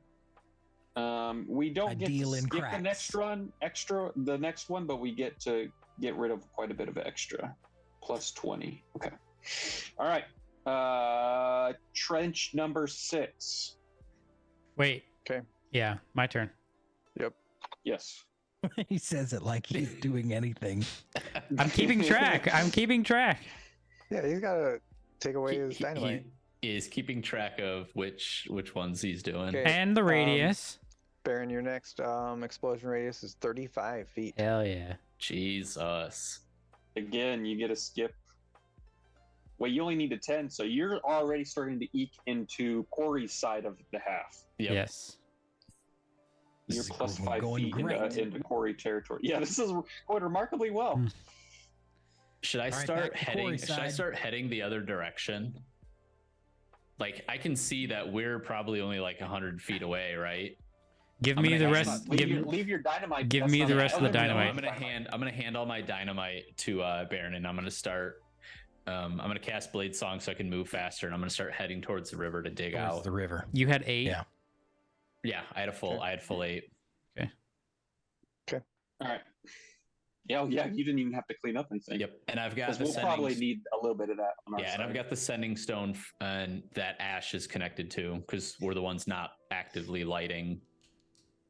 We I don't get to deal in skip the cracks. the next one, but we get to get rid of quite a bit of extra. Plus 20. Okay. All right. Trench number 6. Wait. Okay. Yeah, my turn. Yes. He says it like he's doing anything. I'm keeping track. I'm keeping track. Yeah, he's got to take away his dynamite. He is keeping track of which ones he's doing. Okay. And the radius. Baron, your next explosion radius is 35 feet. Hell yeah. Jesus. Again, you get a skip. Well, you only need a 10, so you're already starting to eke into Corey's side of the half. Yep. Yes. This You're is plus going 5 feet great. into Corey territory. Yeah, this is going remarkably well. Hmm. Should I All right, start back to heading? Corey's Should I side. start heading the other direction? Like I can see that we're probably only like 100 feet away, right? Give I'm me gonna the hand rest. Leave your dynamite. give that's me not the an rest of the element. dynamite. I'm gonna hand all my dynamite to Baron, and I'm gonna start. I'm gonna cast Blade Song so I can move faster, and I'm gonna start heading towards the river to dig Towards out. the river. You had 8. Yeah. Yeah, I had full 8. All right. Yeah, yeah, you didn't even have to clean up anything. Yep, and I've got Because the we'll sending. probably need a little bit of that on our Yeah, side. and I've got the sending stone, and that ash is connected to because we're the ones not actively lighting.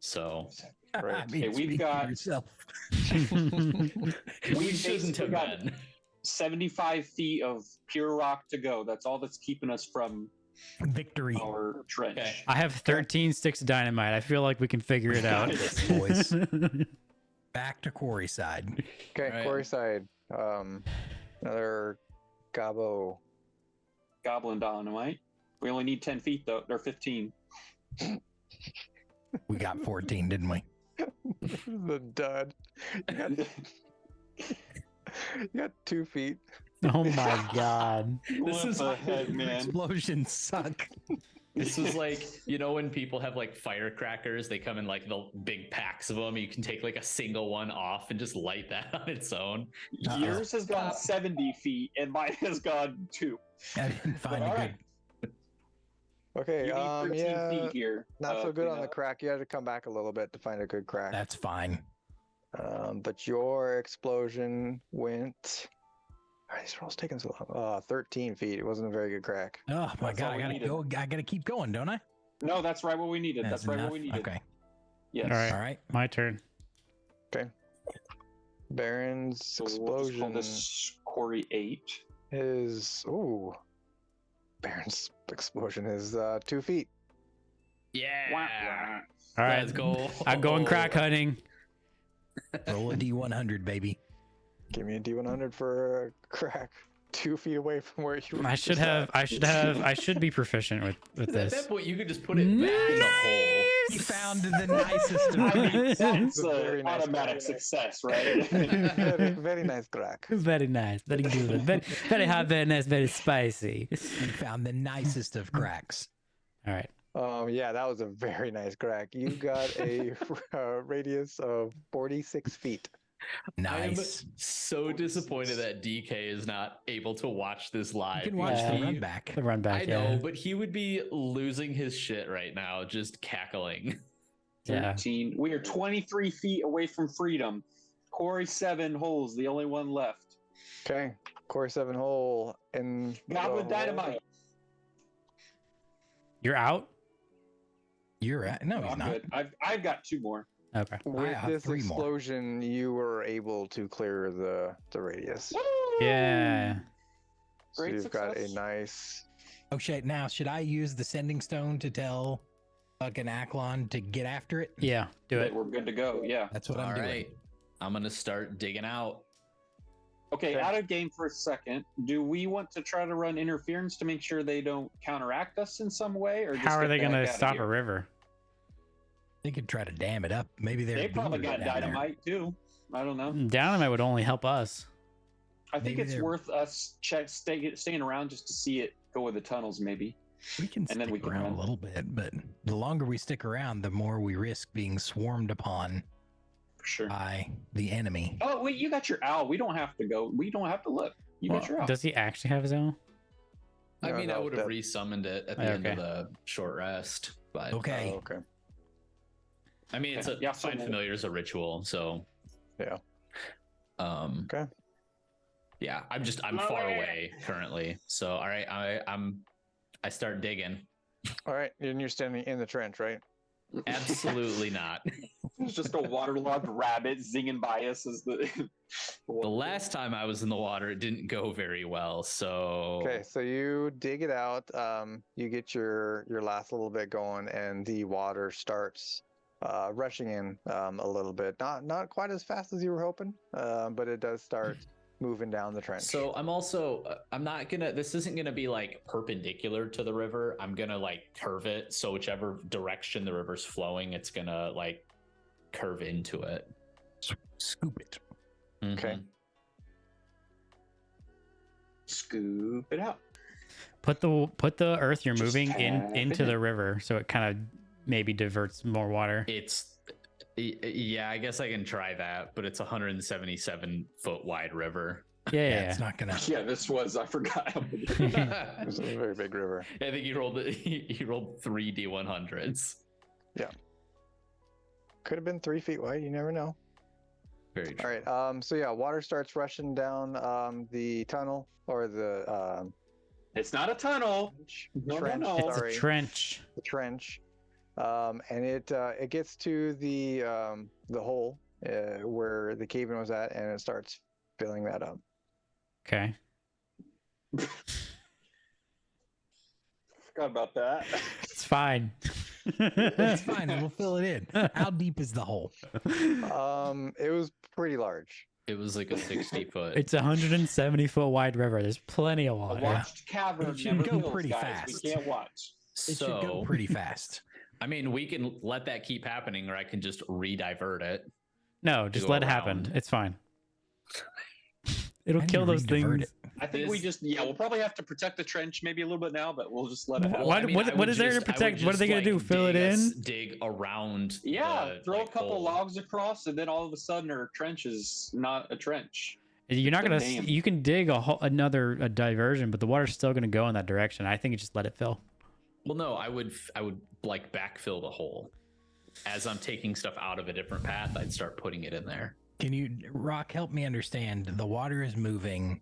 So Right. I mean, Okay, we've speak for got- yourself. we shouldn't have basically got- been. 75 feet of pure rock to go. That's all that's keeping us from Victory. our trench. Okay. I have 13 sticks of dynamite. I feel like we can figure it out. Yes, boys. Back to quarry side. Okay, Alright. quarry side. Another gobbo. Goblin dynamite. We only need 10 feet though, or 15. We got 14, didn't we? The dud. You got 2 feet. Oh my god. This What is the heck, man. Explosions suck. This was like, you know, when people have like firecrackers, they come in like the big packs of them. You can take like a single one off and just light that on its own. Uh-oh. Yours has gone 70 feet and mine has gone 2. I didn't find All a right. good. Okay, You need 13 yeah, feet here. not so good clean on the up. crack. You had to come back a little bit to find a good crack. That's fine. But your explosion went. Why are these rolls taking so long? 13 feet. It wasn't a very good crack. Oh my That's all god, I we gotta needed. go. I gotta keep going, don't I? No, that's right what we needed. That's right enough? what we needed. Okay. Yes. All right. All right. My turn. Baron's So we'll just call explosion this Corey 8. is. Ooh. Baron's explosion is 2 feet. Yeah. Wah, wah. All right. Let's go. I'm going crack hunting. Roll a D100, baby. Give me a D100 for a crack. 2 feet away from where you were. I should be proficient with At this. that point, you could just put it back in the hole. You found the nicest of I mean, cracks. that's Very an nice automatic guy. success, right? very, very nice crack. Very nice, very good, very hot, very nice, very spicy. You found the nicest of cracks. All right. Yeah, that was a very nice crack. You got a radius of 46 feet. Nice. I'm so disappointed that DK is not able to watch this live. You can watch Yeah. the run back. The run back. I know, but he would be losing his shit right now, just cackling. Yeah. 13. We are 23 feet away from freedom. Corey 7 holes, the only one left. Okay, core 7 hole and Goblin dynamite. You're out. You're at no, he's I'm not. good. I've got 2 more. Okay. With have this 3 more. explosion, you were able to clear the radius. Yeah. So Great you've got a success. nice. Oh shit! Now should I use the sending stone to tell fucking Aklon to get after it? Yeah. Do That it. we're good to go. Yeah. That's what All I'm doing. right, I'm gonna start digging out. Okay, Okay. out of game for a second. Do we want to try to run interference to make sure they don't counteract us in some way, or just How are get they the heck gonna out of stop here? a river? They could try to dam it up. Maybe they're. They probably got doing it down there. dynamite too. I don't know. Dynamite would only help us. I think Maybe it's they're- worth us staying around just to see it go with the tunnels, maybe. We can And then stick we can around run. a little bit, but the longer we stick around, the more we risk being swarmed upon For sure. by the enemy. Oh wait, you got your owl. We don't have to go. We don't have to look. You got your owl. Does he actually have his own? I No, mean, I no, would have that- resummoned it at the end of Okay. the short rest, but Okay. Oh, okay. I mean, it's a Okay. Yeah, so find we'll- familiar is a ritual, so Yeah. Okay. Yeah, I'm far away currently, so all right, I start digging. All right, and you're standing in the trench, right? Absolutely not. It's just a waterlogged rabbit zinging by us as the. The last time I was in the water, it didn't go very well. So Okay, so you dig it out. You get your last little bit going, and the water starts rushing in a little bit. Not quite as fast as you were hoping, but it does start moving down the trench. So I'm also I'm not gonna. This isn't gonna be like perpendicular to the river. I'm gonna like curve it so whichever direction the river's flowing, it's gonna like curve into it. Scoop it. Okay. Mhm. Scoop it out. Put the earth you're Just moving tap into it the in. river, so it kind of maybe diverts more water. Yeah, I guess I can try that, but it's a 177-foot wide river. Yeah. It's not gonna. Yeah, this was. I forgot. It's a very big river. I think you rolled 3 D100s. Could have been 3 feet wide. You never know. Very true. All right. So yeah, water starts rushing down the tunnel or the It's not a tunnel. No, trench. no, no. It's Sorry. a trench. The trench, and it gets to the hole where the cave-in was at, and it starts filling that up. Okay. Forgot about that. It's fine. It's fine. We'll fill it in. How deep is the hole? It was pretty large. It was like a 60-foot. It's a 170-foot wide river. There's plenty of A water. watched cavern It should never go kills, pretty guys. fast. We can't watch. It should go So, pretty fast. I mean, we can let that keep happening, or I can just re-divert it. No, just go let it happen. around. It's fine. It'll How do kill you those re-divert things. it? I think we This- just we'll probably have to protect the trench maybe a little bit now, but we'll just let it happen. Why- I what I is would there to I would protect? What are they just, gonna do, fill it Dig around. Yeah, the, throw like, a couple hole. logs across, and then all of a sudden our trench is not a trench. You're not gonna. Damn. You can dig a diversion, but the water's still gonna go in that direction. I think you just let it fill. Well, no, I would like backfill the hole. As I'm taking stuff out of a different path, I'd start putting it in there. Can you, Rock, help me understand? The water is moving,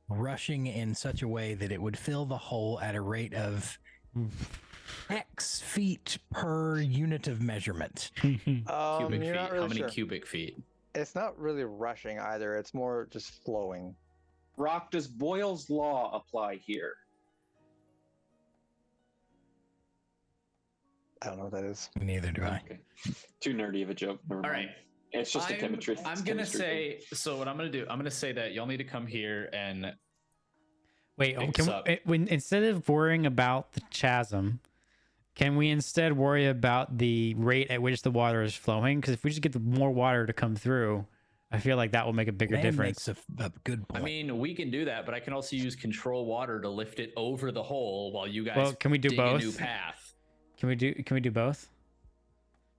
rushing in such a way that it would fill the hole at a rate of X feet per unit of measurement. Cubic You're feet. not How really many sure. cubic feet? It's not really rushing either. It's more just flowing. Rock, does Boyle's law apply here? I don't know what that is. Neither do I. Okay. Too nerdy of a joke. Never All mind. right. It's just a chemistry. I'm it's gonna chemistry say. So what I'm gonna do? I'm gonna say that y'all need to come here and Wait, picks can up. when instead of worrying about the chasm, can we instead worry about the rate at which the water is flowing? Because if we just get the more water to come through, I feel like that will make a bigger Man difference. makes a good point. I mean, we can do that, but I can also use control water to lift it over the hole while you guys Well, can we do dig both? a new path. Can we do both?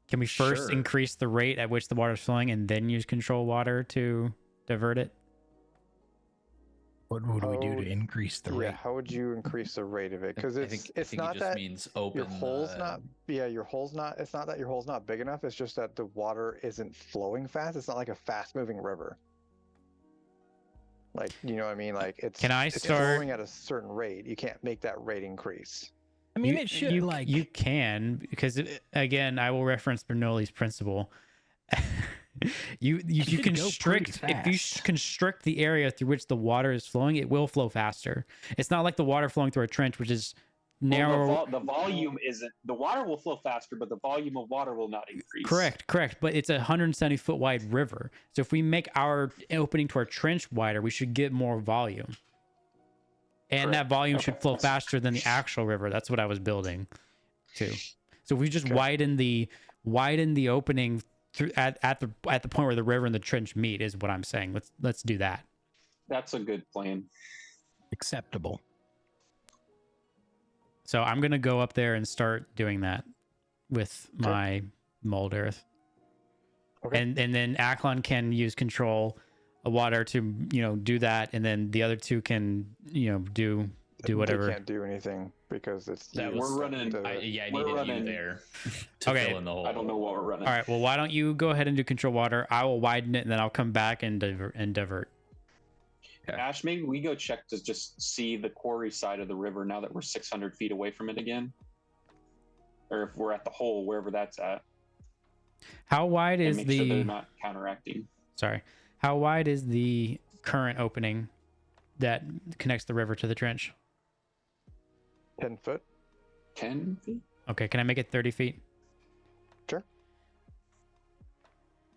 Can we first Sure. increase the rate at which the water is flowing and then use control water to divert it? What would we do to increase the rate? How would you increase the rate of it? Because I think it's it not just that means open your hole's the- not. Yeah, your hole's not. It's not that your hole's not big enough. It's just that the water isn't flowing fast. It's not like a fast-moving river. Like, you know what I mean? Like it's it's flowing at a certain rate. You can't make that rate increase. I mean, it should you can, because again, I will reference Bernoulli's principle. you should go constrict pretty if you fast. constrict the area through which the water is flowing, it will flow faster. It's not like the water flowing through a trench, which is narrow. Well, the volume isn't. The water will flow faster, but the volume of water will not increase. Correct. But it's a 170-foot wide river. So if we make our opening to our trench wider, we should get more volume. And that volume should flow faster than the actual river. That's what I was building to. So if we just widen the opening through at the point where the river and the trench meet is what I'm saying. Let's do that. That's a good plan. acceptable. So I'm gonna go up there and start doing that with my mold earth. Okay. And then Aklon can use control water to do that, and then the other two can do whatever. They can't do anything because it's We're running. I needed running- you there to Okay. fill in the hole. I don't know what we're running. All right. Well, why don't you go ahead and do control water? I will widen it, and then I'll come back and divert. Okay. Ash, maybe we go check to just see the quarry side of the river now that we're 600 feet away from it again, or if we're at the hole, wherever that's at. How wide And is make the? sure they're not counteracting. Sorry. How wide is the current opening that connects the river to the trench? 10 foot. 10 feet. Okay. Can I make it 30 feet? Sure.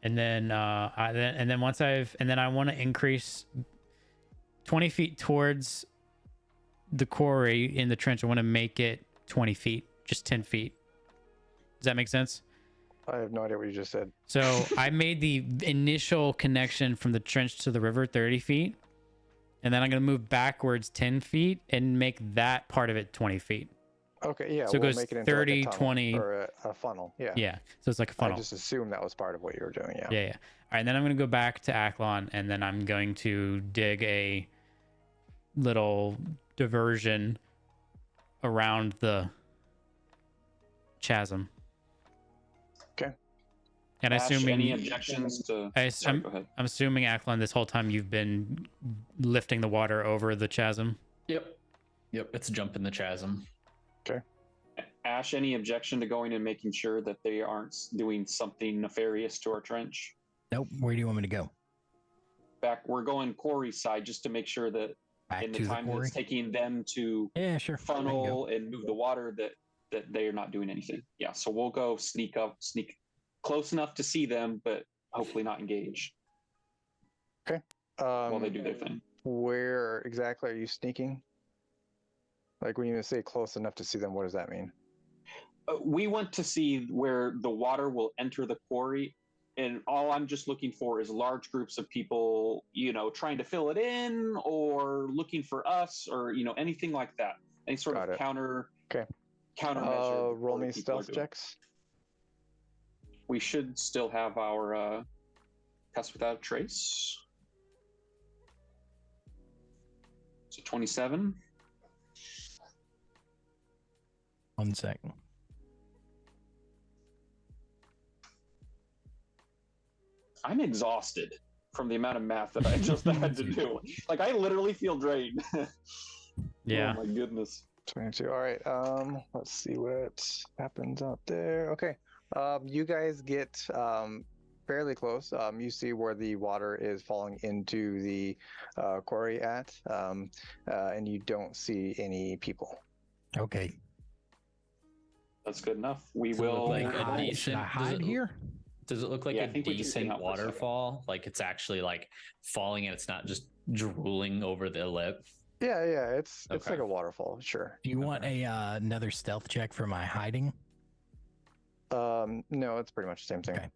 And then once I want to increase 20 feet towards the quarry in the trench. I want to make it 20 feet, just 10 feet. Does that make sense? I have no idea what you just said. So I made the initial connection from the trench to the river 30 feet. And then I'm going to move backwards 10 feet and make that part of it 20 feet. Okay, yeah. So it we'll goes make it into 30, like a tunnel 20. or a funnel. Yeah. Yeah. So it's like a funnel. I just assumed that was part of what you were doing. Yeah. Yeah. All right. And then I'm going to go back to Aklon, and then I'm going to dig a little diversion around the chasm. Okay. And Ash, assuming any objections to? Sorry, go ahead. I'm assuming Aklon, this whole time you've been lifting the water over the chasm. Yep. It's a jump in the chasm. Ash, any objection to going and making sure that they aren't doing something nefarious to our trench? Nope. Where do you want me to go? We're going quarry side just to make sure that Back in to the the time that quarry? it's taking them to Yeah, sure. I can go. funnel and move the water that they are not doing anything. Yeah, so we'll go sneak close enough to see them, but hopefully not engage while they do their thing. Where exactly are you sneaking? Like when you say close enough to see them, what does that mean? We want to see where the water will enter the quarry, and all I'm just looking for is large groups of people, trying to fill it in or looking for us or, anything like that. Any sort Got of it. countermeasure. Roll before me people are stealth doing it. checks. We should still have our test without a trace. So 27. 1 second. I'm exhausted from the amount of math that I just had to do. Like, I literally feel drained. Yeah. Oh my goodness. 22. All right. Let's see what happens out there. Okay. You guys get fairly close. You see where the water is falling into the quarry at, and you don't see any people. Okay. That's good enough. We Does it look will. like a Should I decent- does hide it- here? Does it look like Yeah, I a think we can hang decent out for a second. waterfall? Like it's actually like falling and it's not just drooling over the lip? Yeah, it's Okay. like a waterfall, sure. Do you want a another stealth check for my hiding? No, it's pretty much the same thing. Okay.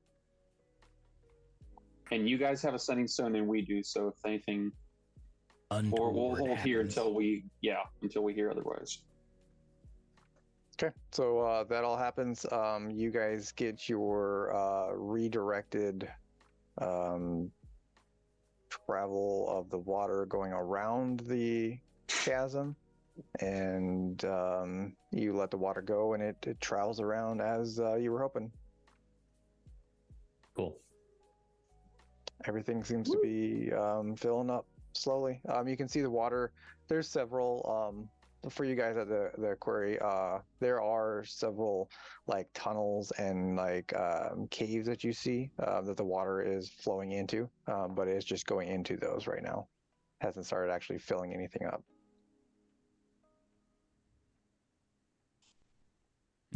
And you guys have a sending stone, and we do. So if anything, or we'll Untoward hold here happens. until we hear otherwise. Okay, so that all happens. You guys get your redirected travel of the water going around the chasm, and you let the water go, and it travels around as you were hoping. Cool. Everything seems to be filling up slowly. You can see the water. There's several for you guys at the quarry. There are several like tunnels and like caves that you see that the water is flowing into, but it's just going into those right now. Hasn't started actually filling anything up.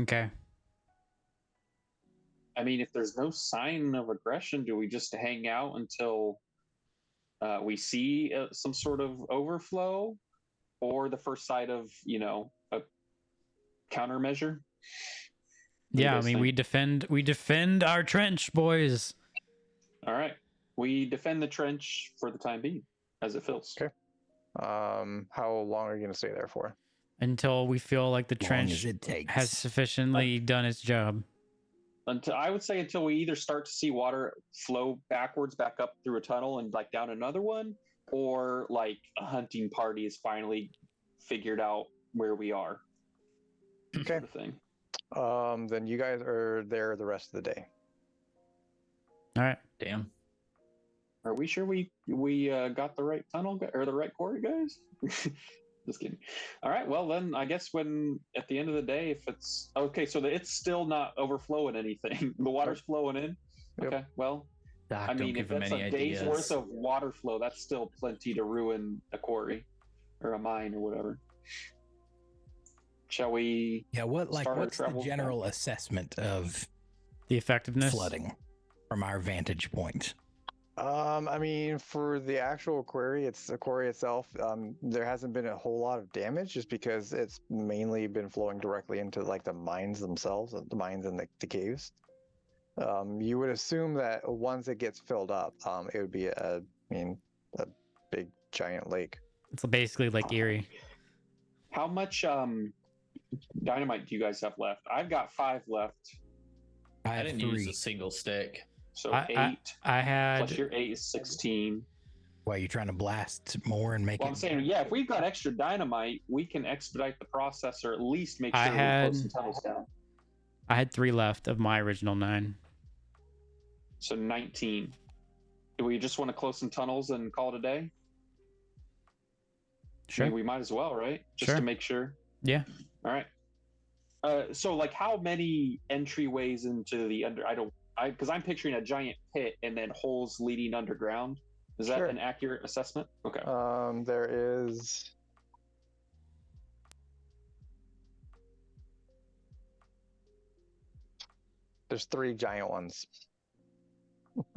Okay. I mean, if there's no sign of aggression, do we just hang out until we see some sort of overflow or the first sight of, a countermeasure? Yeah, I mean, we defend our trench, boys. All right. We defend the trench for the time being as it fills. Okay. How long are you going to stay there for? Until we feel like the As long as trench it takes. has sufficiently done its job. I would say until we either start to see water flow backwards back up through a tunnel and like down another one, or like a hunting party has finally figured out where we are. Okay. Sort of thing. Then you guys are there the rest of the day. All right. Damn. Are we sure we got the right tunnel or the right quarry, guys? Just kidding. All right. Well, then I guess when at the end of the day, if it's okay, so that it's still not overflowing anything. The water's flowing in. Yep. Okay. Well, Doc, I mean, don't if give him that's any a day's ideas. worth of water flow, that's still plenty to ruin a quarry or a mine or whatever. Shall we? Yeah, start our what's the travel general assessment of The effectiveness. flooding from our vantage point? I mean, for the actual quarry, it's the quarry itself. There hasn't been a whole lot of damage just because it's mainly been flowing directly into like the mines themselves, the mines and the caves. You would assume that once it gets filled up, it would be a big giant lake. It's basically like Erie. How much dynamite do you guys have left? I've got 5 left. I I have didn't 3. use a single stick. So I 8 I had plus your 8 is 16. Why, you trying to blast more and make Well, it? I'm saying, yeah, if we've got extra dynamite, we can expedite the process or at least make I sure we're had- closing tunnels down. I had 3 left of my original 9. So 19. Do we just want to close some tunnels and call it a day? I Sure. mean, we might as well, right? Just Sure. to make sure. Yeah. All right. So like how many entryways into the because I'm picturing a giant pit and then holes leading underground. Is that Sure. an accurate assessment? Okay. There's 3 giant ones.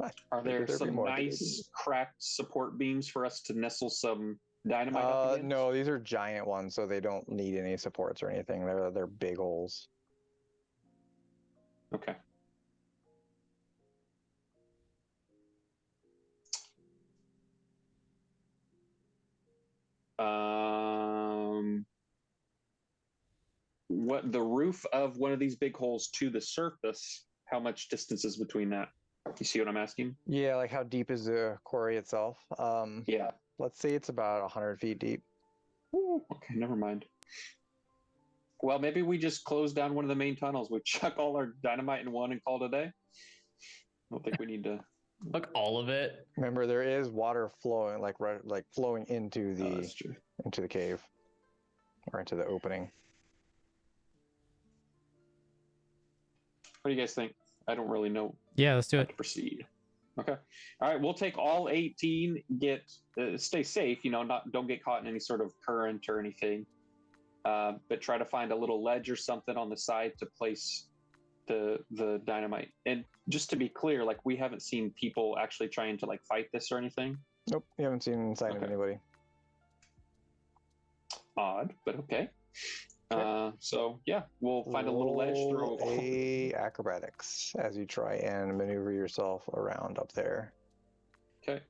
Are there There'd be some more. nice cracked support beams for us to nestle some dynamite up against? No, these are giant ones, so they don't need any supports or anything. They're big holes. Okay. What the roof of one of these big holes to the surface? How much distance is between that? You see what I'm asking? Yeah, like how deep is the quarry itself? Yeah. Let's say it's about 100 feet deep. Ooh, okay, never mind. Well, maybe we just close down one of the main tunnels. We chuck all our dynamite in one and call it a day. I don't think we need to. Look, all of it. Remember, there is water flowing, like flowing into Oh, that's true. the cave or into the opening. What do you guys think? I don't really know Yeah, let's do how it. to proceed. Okay. All right. We'll take all 18. Stay safe. Don't get caught in any sort of current or anything. But try to find a little ledge or something on the side to place the dynamite. And just to be clear, like we haven't seen people actually trying to like fight this or anything. Nope, you haven't seen a sign of Okay. anybody. odd, but okay. So yeah, we'll find a little ledge Roll through. a acrobatics as you try and maneuver yourself around up there. Okay.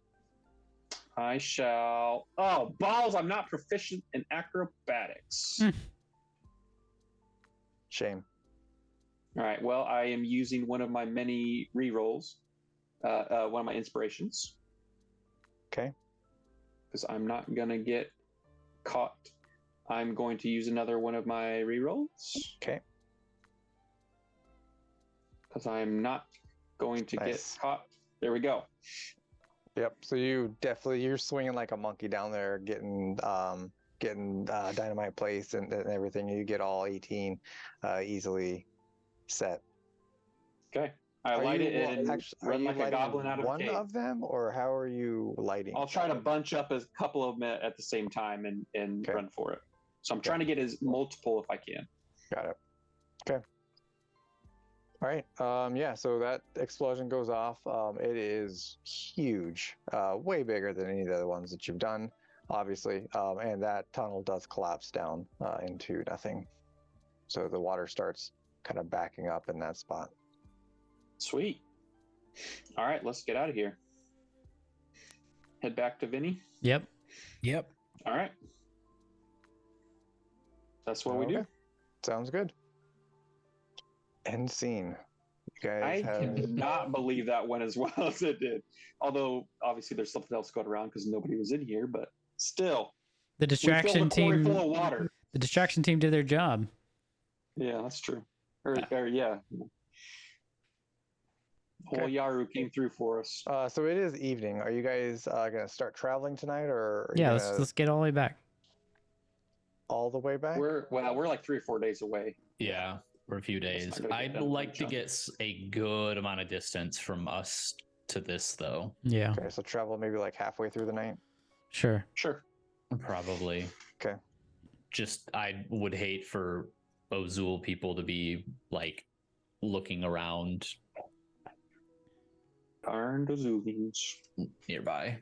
I shall. Oh, balls! I'm not proficient in acrobatics. Shame. All right. Well, I am using one of my many rerolls, one of my inspirations. Okay. Because I'm not gonna get caught. I'm going to use another one of my rerolls. Okay. Because I'm not going to Nice. get caught. There we go. Yep. So you're swinging like a monkey down there, getting dynamite placed and everything. You get all 18 easily set. Okay. I light it and run like a goblin out of one a cave. of them, or how are you lighting? I'll try to bunch up a couple of them at the same time and Okay. run for it. So I'm trying to get as multiple if I can. Got it. Okay. All right. Yeah. So that explosion goes off. It is huge, way bigger than any of the other ones that you've done, obviously. And that tunnel does collapse down into nothing. So the water starts kind of backing up in that spot. Sweet. All right, let's get out of here. Head back to Vinny. Yep. All right. That's what we do. Okay. Sounds good. End scene. You guys I have... cannot believe that went as well as it did. Although obviously there's something else going around because nobody was in here, but still. The distraction we filled a quarry team. full of water. The distraction team did their job. Yeah, that's true. Or yeah. Whole Okay. Yaru came through for us. So it is evening. Are you guys gonna start traveling tonight, or are you Yeah, gonna let's get all the way back. all the way back? We're like 3 or 4 days away. Yeah, for a few days. not gonna get I'd done like to by get a good amount of distance from us to this, though. Yeah, Okay, so travel maybe like halfway through the night. sure. Sure. Probably. Okay. Just, I would hate for Ozul people to be like looking around Darn the Zoogies. nearby.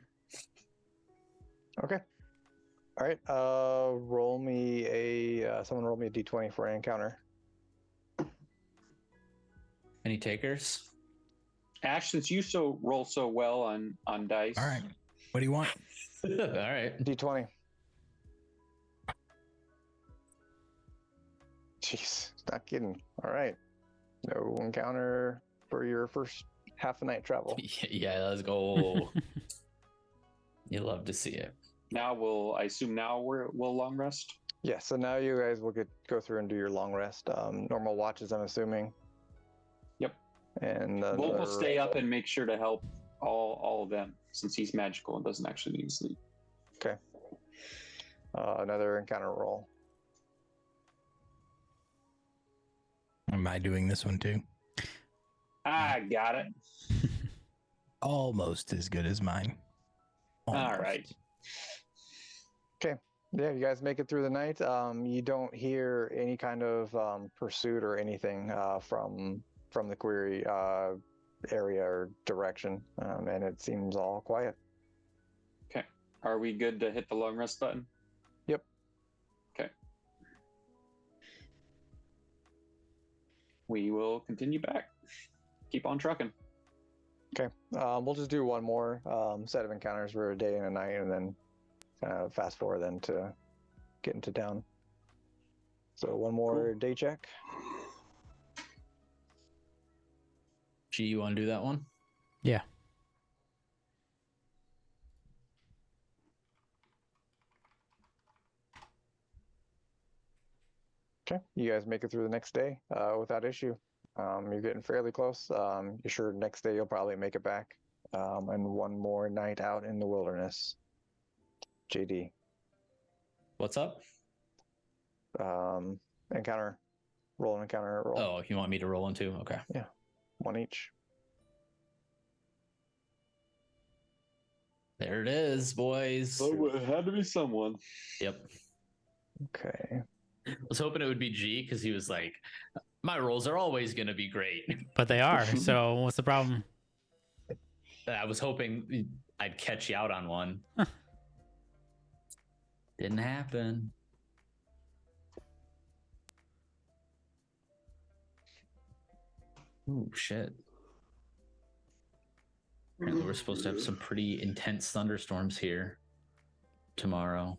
Okay. All right. Roll me someone roll me a d20 for an encounter. Any takers? Ash, since you roll so well on dice. All right. What do you want? All right. D20. Jeez, not kidding. All right. No encounter for your first half a night travel. Yeah, let's go. You love to see it. Now I assume we'll long rest. Yeah. So now you guys will go through and do your long rest. Normal watches, I'm assuming. Yep. And Wolf will stay up and make sure to help all of them since he's magical and doesn't actually need to sleep. Okay. Another encounter roll. Am I doing this one too? I got it. Almost as good as mine. All Almost. right. Yeah, you guys make it through the night. You don't hear any kind of pursuit or anything from the query area or direction, and it seems all quiet. Okay. Are we good to hit the long rest button? Yep. Okay. We will continue back. Keep on trucking. Okay. We'll just do one more set of encounters for a day and a night, and then fast forward then to get into town. So one more day check. G, you want to do that one? Yeah. Okay. You guys make it through the next day without issue. You're getting fairly close. You're sure next day you'll probably make it back. And one more night out in the wilderness. JD. What's up? Encounter. Roll an encounter roll. Oh, you want me to roll one too? Okay. One each. There it is, boys. it had to be someone. Yep. Okay. I was hoping it would be G because he was like, my rolls are always going to be great. But they are. So what's the problem? I was hoping I'd catch you out on one. Didn't happen. Ooh, shit. Apparently, we're supposed to have some pretty intense thunderstorms here tomorrow.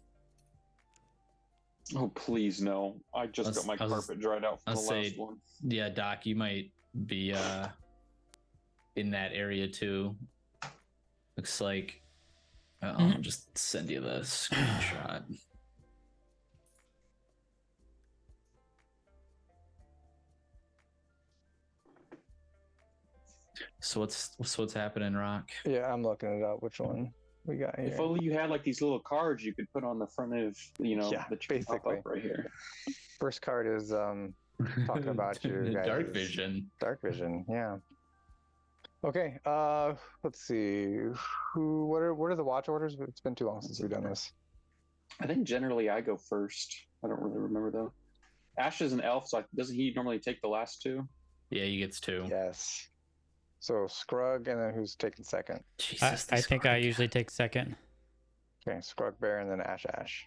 Oh, please no. I just got my carpet dried out from the last one. Yeah, Doc, you might be in that area too. Looks like I'll just send you the screenshot. So what's happening, Rock? Yeah, I'm looking it up. Which one we got here? If only you had like these little cards you could put on the front of, Yeah, the basically. up right here. First card is talking about your guys' dark vision. Dark vision, yeah. Okay, let's see. What are the watch orders? It's been too long since we've done this. I think generally I go first. I don't really remember though. Ash is an elf, so doesn't he normally take the last two? Yeah, he gets 2. Yes. So Scrug, and then who's taking second? Jesus, I think I usually take second. Okay, Scrug Bear, and then Ash.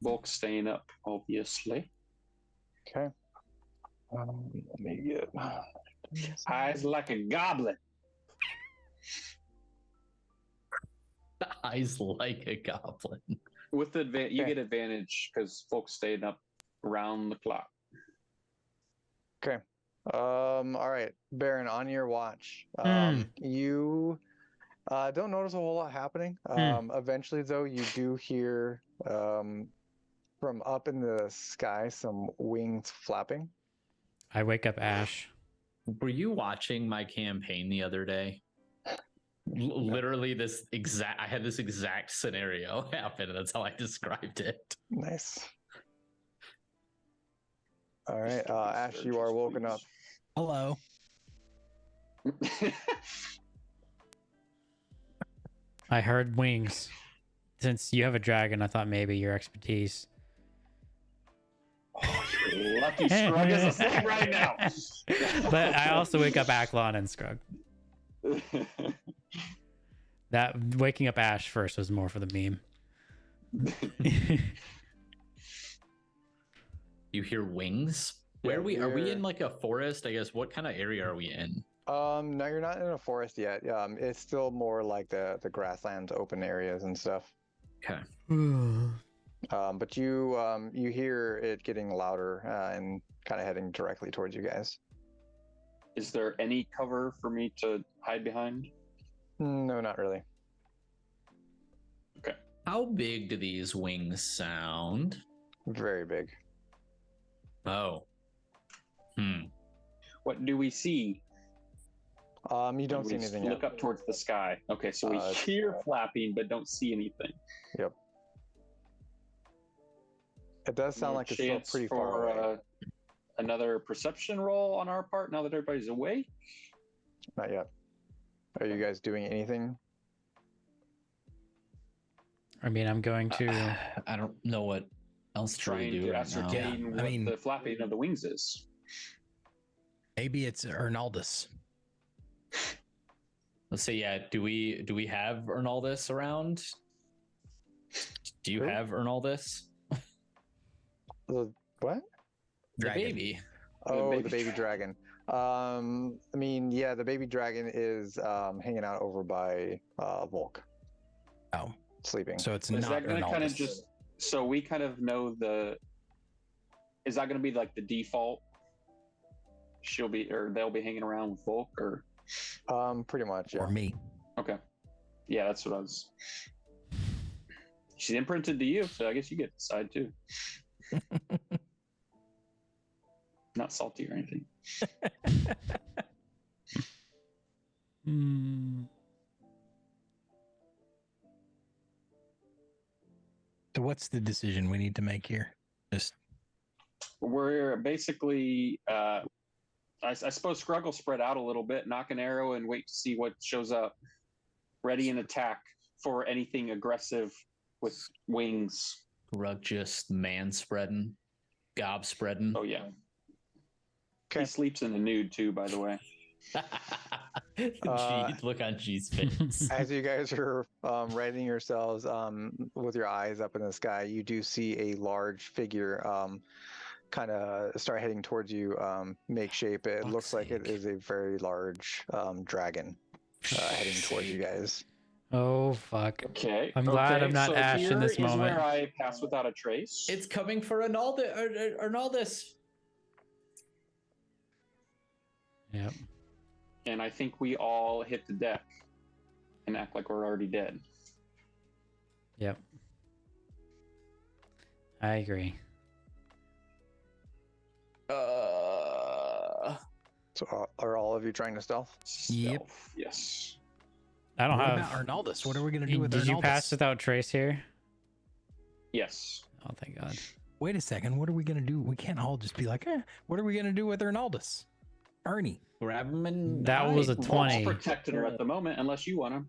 Bulk staying up, obviously. Okay. Let me get Eyes like a goblin. Eyes like a goblin. With you get advantage because folks staying up around the clock. Okay. All right, Baron, on your watch. You don't notice a whole lot happening. Eventually, though, you do hear from up in the sky some wings flapping. I wake up Ash. Were you watching my campaign the other day? Literally, I had this exact scenario happen, and that's how I described it. Nice. All right, Ash, you are woken up. Hello. I heard wings. Since you have a dragon, I thought maybe your expertise. Oh, you're lucky Scrug is asleep right now. But I also wake up Aklon and Scrug. That waking up Ash first was more for the meme. You hear wings? Where are we? Are we in like a forest? I guess. What kind of area are we in? No, you're not in a forest yet. It's still more like the grasslands, open areas and stuff. Okay. But you hear it getting louder and kind of heading directly towards you guys. Is there any cover for me to hide behind? No, not really. Okay. How big do these wings sound? Very big. Oh. What do we see? You don't see anything yet. Look up towards the sky. Okay, so we hear flapping, but don't see anything. Yep. It does sound like it's still pretty far away. Another perception roll on our part now that everybody's awake? Not yet. Are you guys doing anything? I mean, I'm going to. I don't know what else Trying to do to right ascertain now. what the flapping of the wings is. Maybe it's Ernaldus. Let's see. Yeah. Do we have Ernaldus around? Do you have Ernaldus? The what? The Dragon. baby. Oh, the baby dragon. I mean, yeah, the baby dragon is hanging out over by Volk. Oh, Sleeping. so it's Is not that going to kind of Ernaldus. just so we kind of know is that going to be like the default? They'll be hanging around with Volk or Pretty much, yeah. Or me. okay. Yeah, that's what I was. She's imprinted to you, so I guess you get to decide too. Not salty or anything. So what's the decision we need to make here? Just We're basically, I suppose Scrug will spread out a little bit, knock an arrow, and wait to see what shows up. Ready and attack for anything aggressive with wings. Rug just man spreading, gob spreading. Oh yeah. Okay. He sleeps in the nude too, by the way. Look on G's face. As you guys are readying yourselves with your eyes up in the sky, you do see a large figure kind of start heading towards you, make shape. It looks like it is a very large dragon heading towards you guys. Oh fuck. Okay. I'm glad I'm not so Ash in here this is moment. where I pass without a trace. It's coming for Arnaldus. Yep. And I think we all hit the deck and act like we're already dead. Yep. I agree. So are all of you trying to stealth? Yep. Stealth, yes. I don't What have. about Arnaldus? What are we gonna do with Did Arnaldus? you pass without trace here? Yes. Oh, thank God. Wait a second. What are we gonna do? We can't all just be like, what are we gonna do with Arnaldus? Ernie. Grab him and That was a Volk's 20. protecting her at the moment, unless you want him.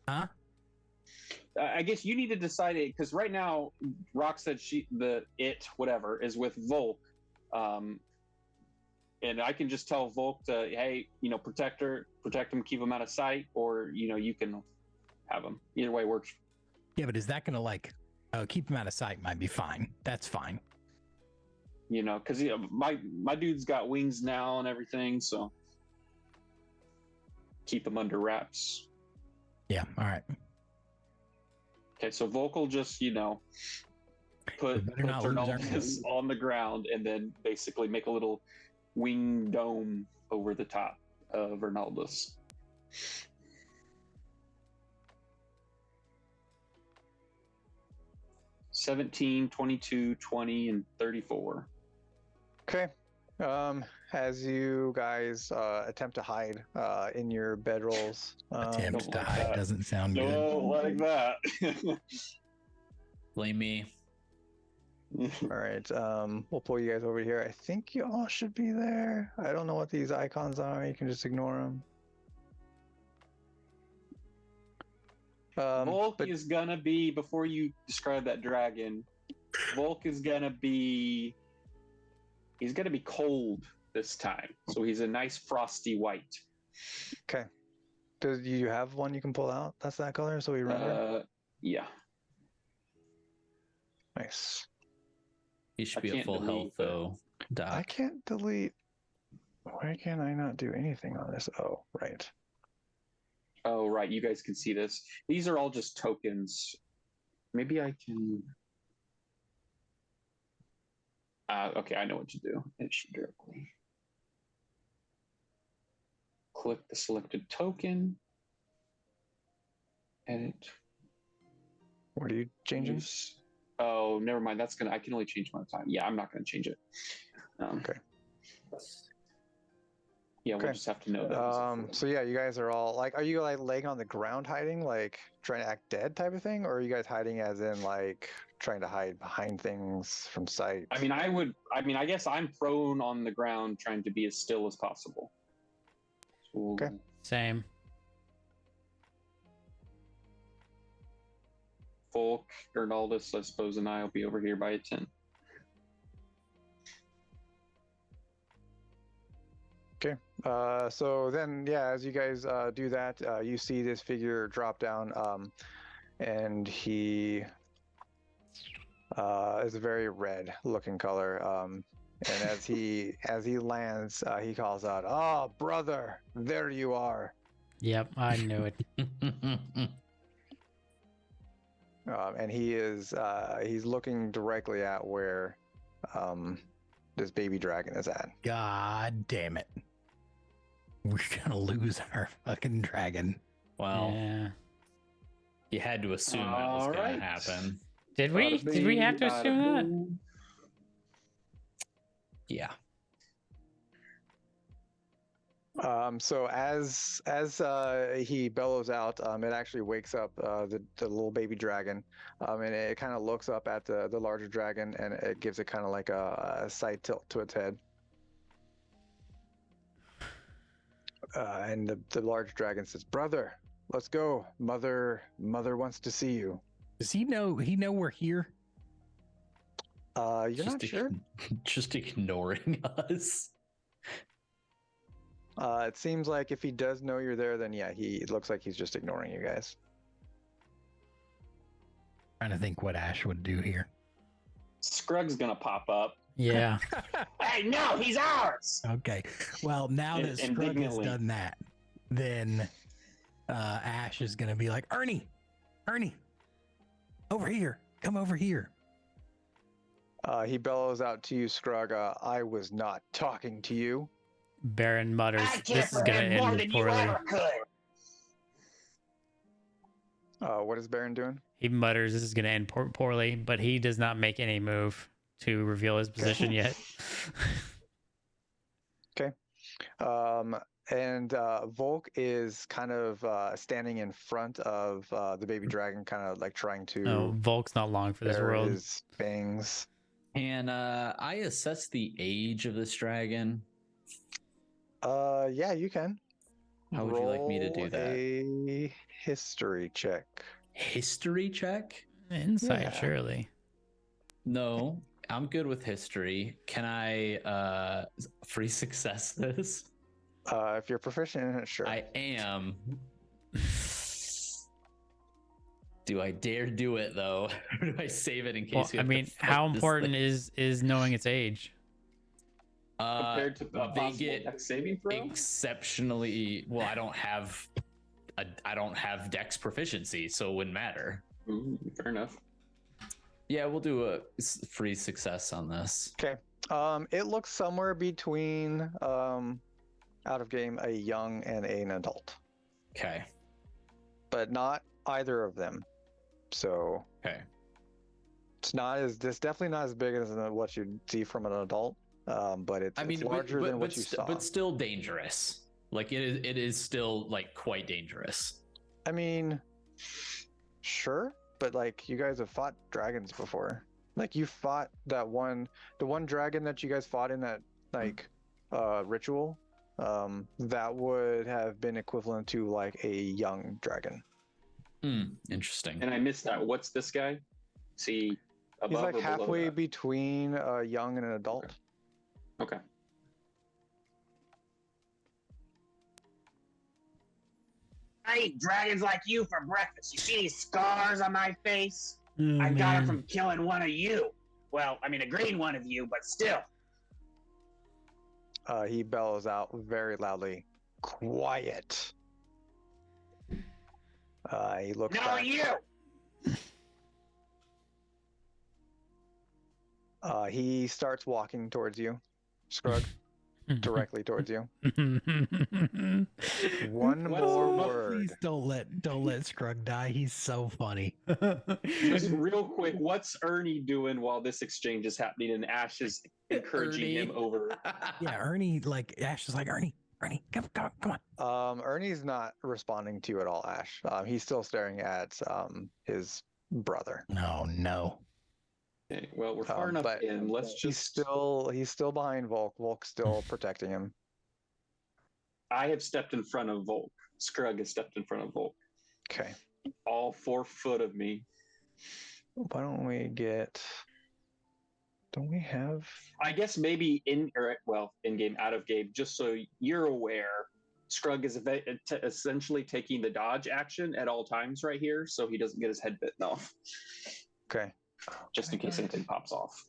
Huh? I guess you need to decide it because right now, Rock said whatever is with Volk, and I can just tell Volk to, hey, protect him, keep him out of sight, or you can have him. Either way works. Yeah, but is that gonna keep him out of sight? Might be fine. That's fine. Because my dude's got wings now and everything, so keep him under wraps. Yeah. All right. Okay, so Volk just put We better not lose our Arnaldus on the ground and then basically make a little wing dome over the top of Arnaldus. $17, $22, $20, and $34. Okay. As you guys attempt to hide in your bedrolls, Attempt don't to like hide that. doesn't sound good. Don't like that. blame me. all right. We'll pull you guys over here. I think you all should be there. I don't know what these icons are. You can just ignore them. Volk is gonna be, before you describe that dragon, Volk is gonna be, he's gonna be cold this time. So he's a nice frosty white. Okay. Do you have one you can pull out that's that color so we remember? Yeah. Nice. He should I be at can't full delete health that. though. I Doc. can't delete. Why can I not do anything on this? Oh, right. Oh, right. You guys can see this. These are all just tokens. Maybe I can. Okay, I know what to do. It should directly click the selected token. Edit. What are you changing? Use. Oh, never mind. I can only change my time. Yeah, I'm not going to change it. Okay. Yeah, Okay. we'll just have to know that. So yeah, you guys are all like, are you like laying on the ground hiding, like trying to act dead type of thing, or are you guys hiding as in like trying to hide behind things from sight? I guess I'm prone on the ground trying to be as still as possible. So Okay. Same. Volk, Arnaldus, I suppose, and I will be over here by a 10. Okay. So then, yeah, as you guys do that, you see this figure drop down, and he is a very red-looking color. And as he lands, he calls out, "Ah, brother, there you are." Yep, I knew it. And he is he's looking directly at where this baby dragon is at. God damn it. We're gonna lose our fucking dragon. Well, Yeah. you had to assume that was All going right. to happen. Did we? Did we have to assume that? Yeah. So as he bellows out, it actually wakes up the little baby dragon, and it kind of looks up at the larger dragon, and it gives it kind of like a side tilt to its head. And the large dragon says, "Brother, let's go. Mother wants to see you." Does he know we're here? You're not sure? Just ignoring us. It seems like if he does know you're there, then yeah, it looks like he's just ignoring you guys. Trying to think what Ash would do here. Scrug's gonna pop up Yeah. Hey, no, he's ours. Okay. Well, now that Scrug has Indignantly. done that, then Ash is going to be like, Ernie, over here. Come over here. He bellows out to you, Scrug. I was not talking to you. Baron mutters, I care "This is for gonna him more end than you poorly." ever could. What is Baron doing? He mutters, "This is gonna end poorly," but he does not make any move to reveal his position yet. And Volk is kind of standing in front of the baby dragon, kind of like trying to No, Volk's not long for this bare world. his fangs. Can I assess the age of this dragon? Yeah, you can. How would you like me to do Roll that? A history check. History check? Insight, Yeah. surely. No, I'm good with history. Can I free success this? If you're proficient in it, sure. I am. Do I dare do it though? Or do I save it in case Well, we I have to mean, fight how this important thing? is knowing its age? Compared to a they possible get dex saving throw? exceptionally well. I don't have dex proficiency, so it wouldn't matter. Ooh, fair enough. Yeah, we'll do a free success on this. Okay. It looks somewhere between out of game a young and an adult, Okay. but not either of them. So Okay. it's definitely not as big as what you'd see from an adult. But it's larger than what you saw. but still dangerous. Like it is still like quite dangerous. I mean, sure, but like you guys have fought dragons before. Like you fought the one dragon that you guys fought in that like ritual. That would have been equivalent to like a young dragon. Interesting. And I missed that. What's this guy? See, above He's or like below halfway that? between a young and an adult. Okay. I eat dragons like you for breakfast. You see these scars on my face? Oh, I got them man. from killing one of you. Well, I mean, a green one of you, but still. He bellows out very loudly, "Quiet." He looks No, back. you! He starts walking towards you, Scrug, directly towards you. One What's- more what- word. Please don't let Scrug die. He's so funny. Just real quick, what's Ernie doing while this exchange is happening and Ash is encouraging him over? Yeah, Ernie, like Ash is like, Ernie, come on. Ernie's not responding to you at all, Ash. He's still staring at his brother. No. Okay, well, we're far enough but in. Let's He's just. still behind Volk. Volk's still protecting him. I have stepped in front of Volk. Scrug has stepped in front of Volk. Okay. All 4 foot of me. Why don't we get? Don't we have? I guess maybe in game, out of game, just so you're aware, Scrug is essentially taking the dodge action at all times right here, so he doesn't get his head bitten off, Okay. just in case anything pops off.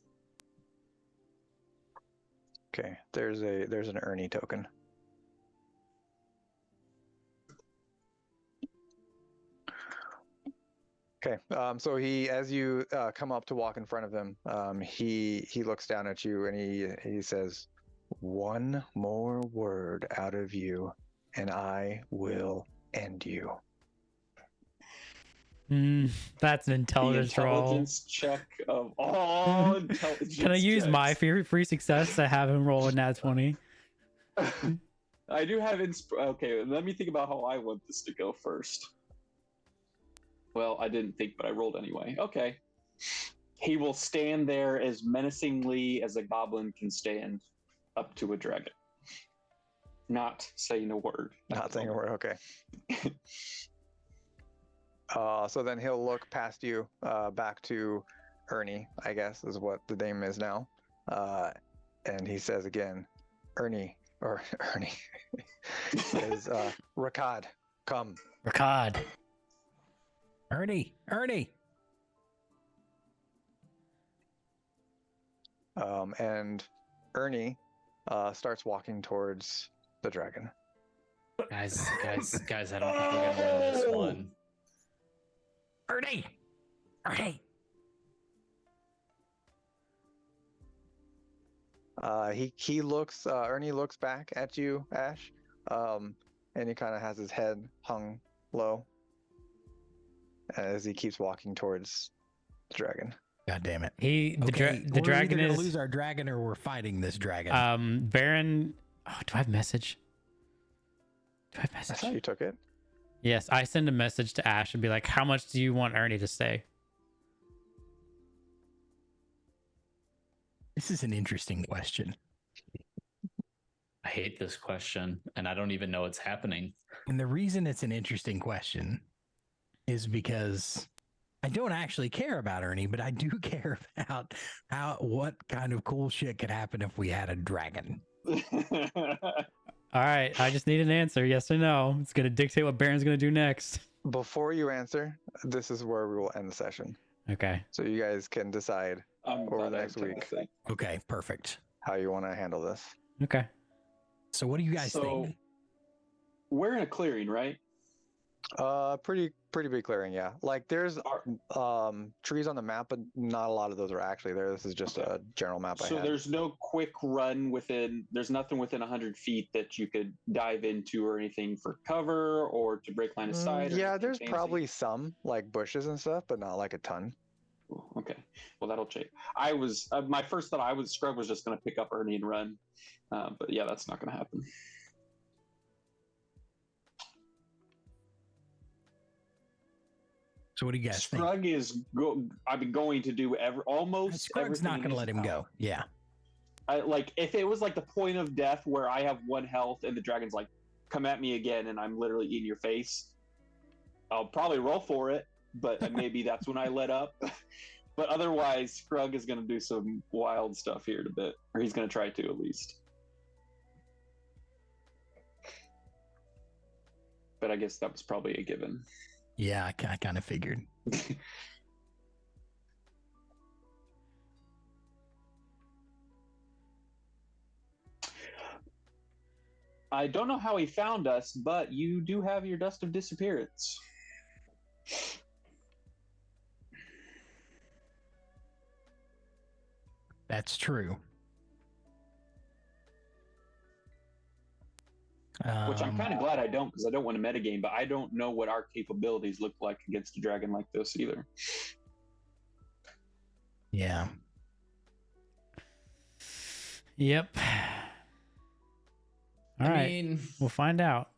Okay. There's an Ernie token. Okay. So as you come up to walk in front of him, he looks down at you and he says, "One more word out of you, and I will end you." That's an The intelligence roll. intelligence check of all intelligence. Can I use my checks. free success to have him roll a nat 20? I do have okay, let me think about how I want this to go first. Well, I didn't think, but I rolled anyway. Okay. He will stand there as menacingly as a goblin can stand up to a dragon. Not saying a word. Not saying a word. Okay. So then he'll look past you, back to Ernie, I guess is what the name is now. And he says again, Ernie, is Rakad, come. Rakad. Ernie. And Ernie starts walking towards the dragon. Guys, I don't think we're gonna win this one. Ernie! He looks. Ernie looks back at you, Ash, and he kind of has his head hung low as he keeps walking towards the dragon. God damn it. The We're dragon either gonna is lose our dragon or we're fighting this dragon. Baron. Oh, do I have message? Do I have I message? thought you took it. Yes, I send a message to Ash and be like, "How much do you want Ernie to stay?" This is an interesting question. I hate this question, and I don't even know what's happening. And the reason it's an interesting question is because I don't actually care about Ernie, but I do care about what kind of cool shit could happen if we had a dragon. All right, I just need an answer, yes or no. It's gonna dictate what Baron's gonna do next. Before you answer, this is where we will end the session. Okay. So you guys can decide I'm over glad the I next took week the thing. Okay, perfect. how you want to handle this. Okay. So what do you guys So think? we're in a clearing, right? Pretty big clearing, yeah. Like there's trees on the map, but not a lot of those are actually there. This is just a general map I So had. there's no quick run within. There's nothing within 100 feet that you could dive into or anything for cover or to break line of sight. or Yeah, anything there's fancy? probably some like bushes and stuff, but not like a ton. Ooh, okay, well that'll change. My first thought Scrub was just going to pick up Ernie and run, but yeah, that's not going to happen. So what do you guys think? Scrug is going to do almost. Scrug's not going to let him go. Yeah. Like if it was like the point of death where I have 1 health and the dragon's like, come at me again, and I'm literally eating your face, I'll probably roll for it, but maybe that's when I let up. But otherwise, Scrug is going to do some wild stuff here in a bit, or he's going to try to at least. But I guess that was probably a given. Yeah, I kind of figured. I don't know how he found us, but you do have your dust of disappearance. That's true. Which I'm kind of glad I don't, because I don't want to metagame, but I don't know what our capabilities look like against a dragon like this either. Yeah. Yep. All right. I mean, We'll find out.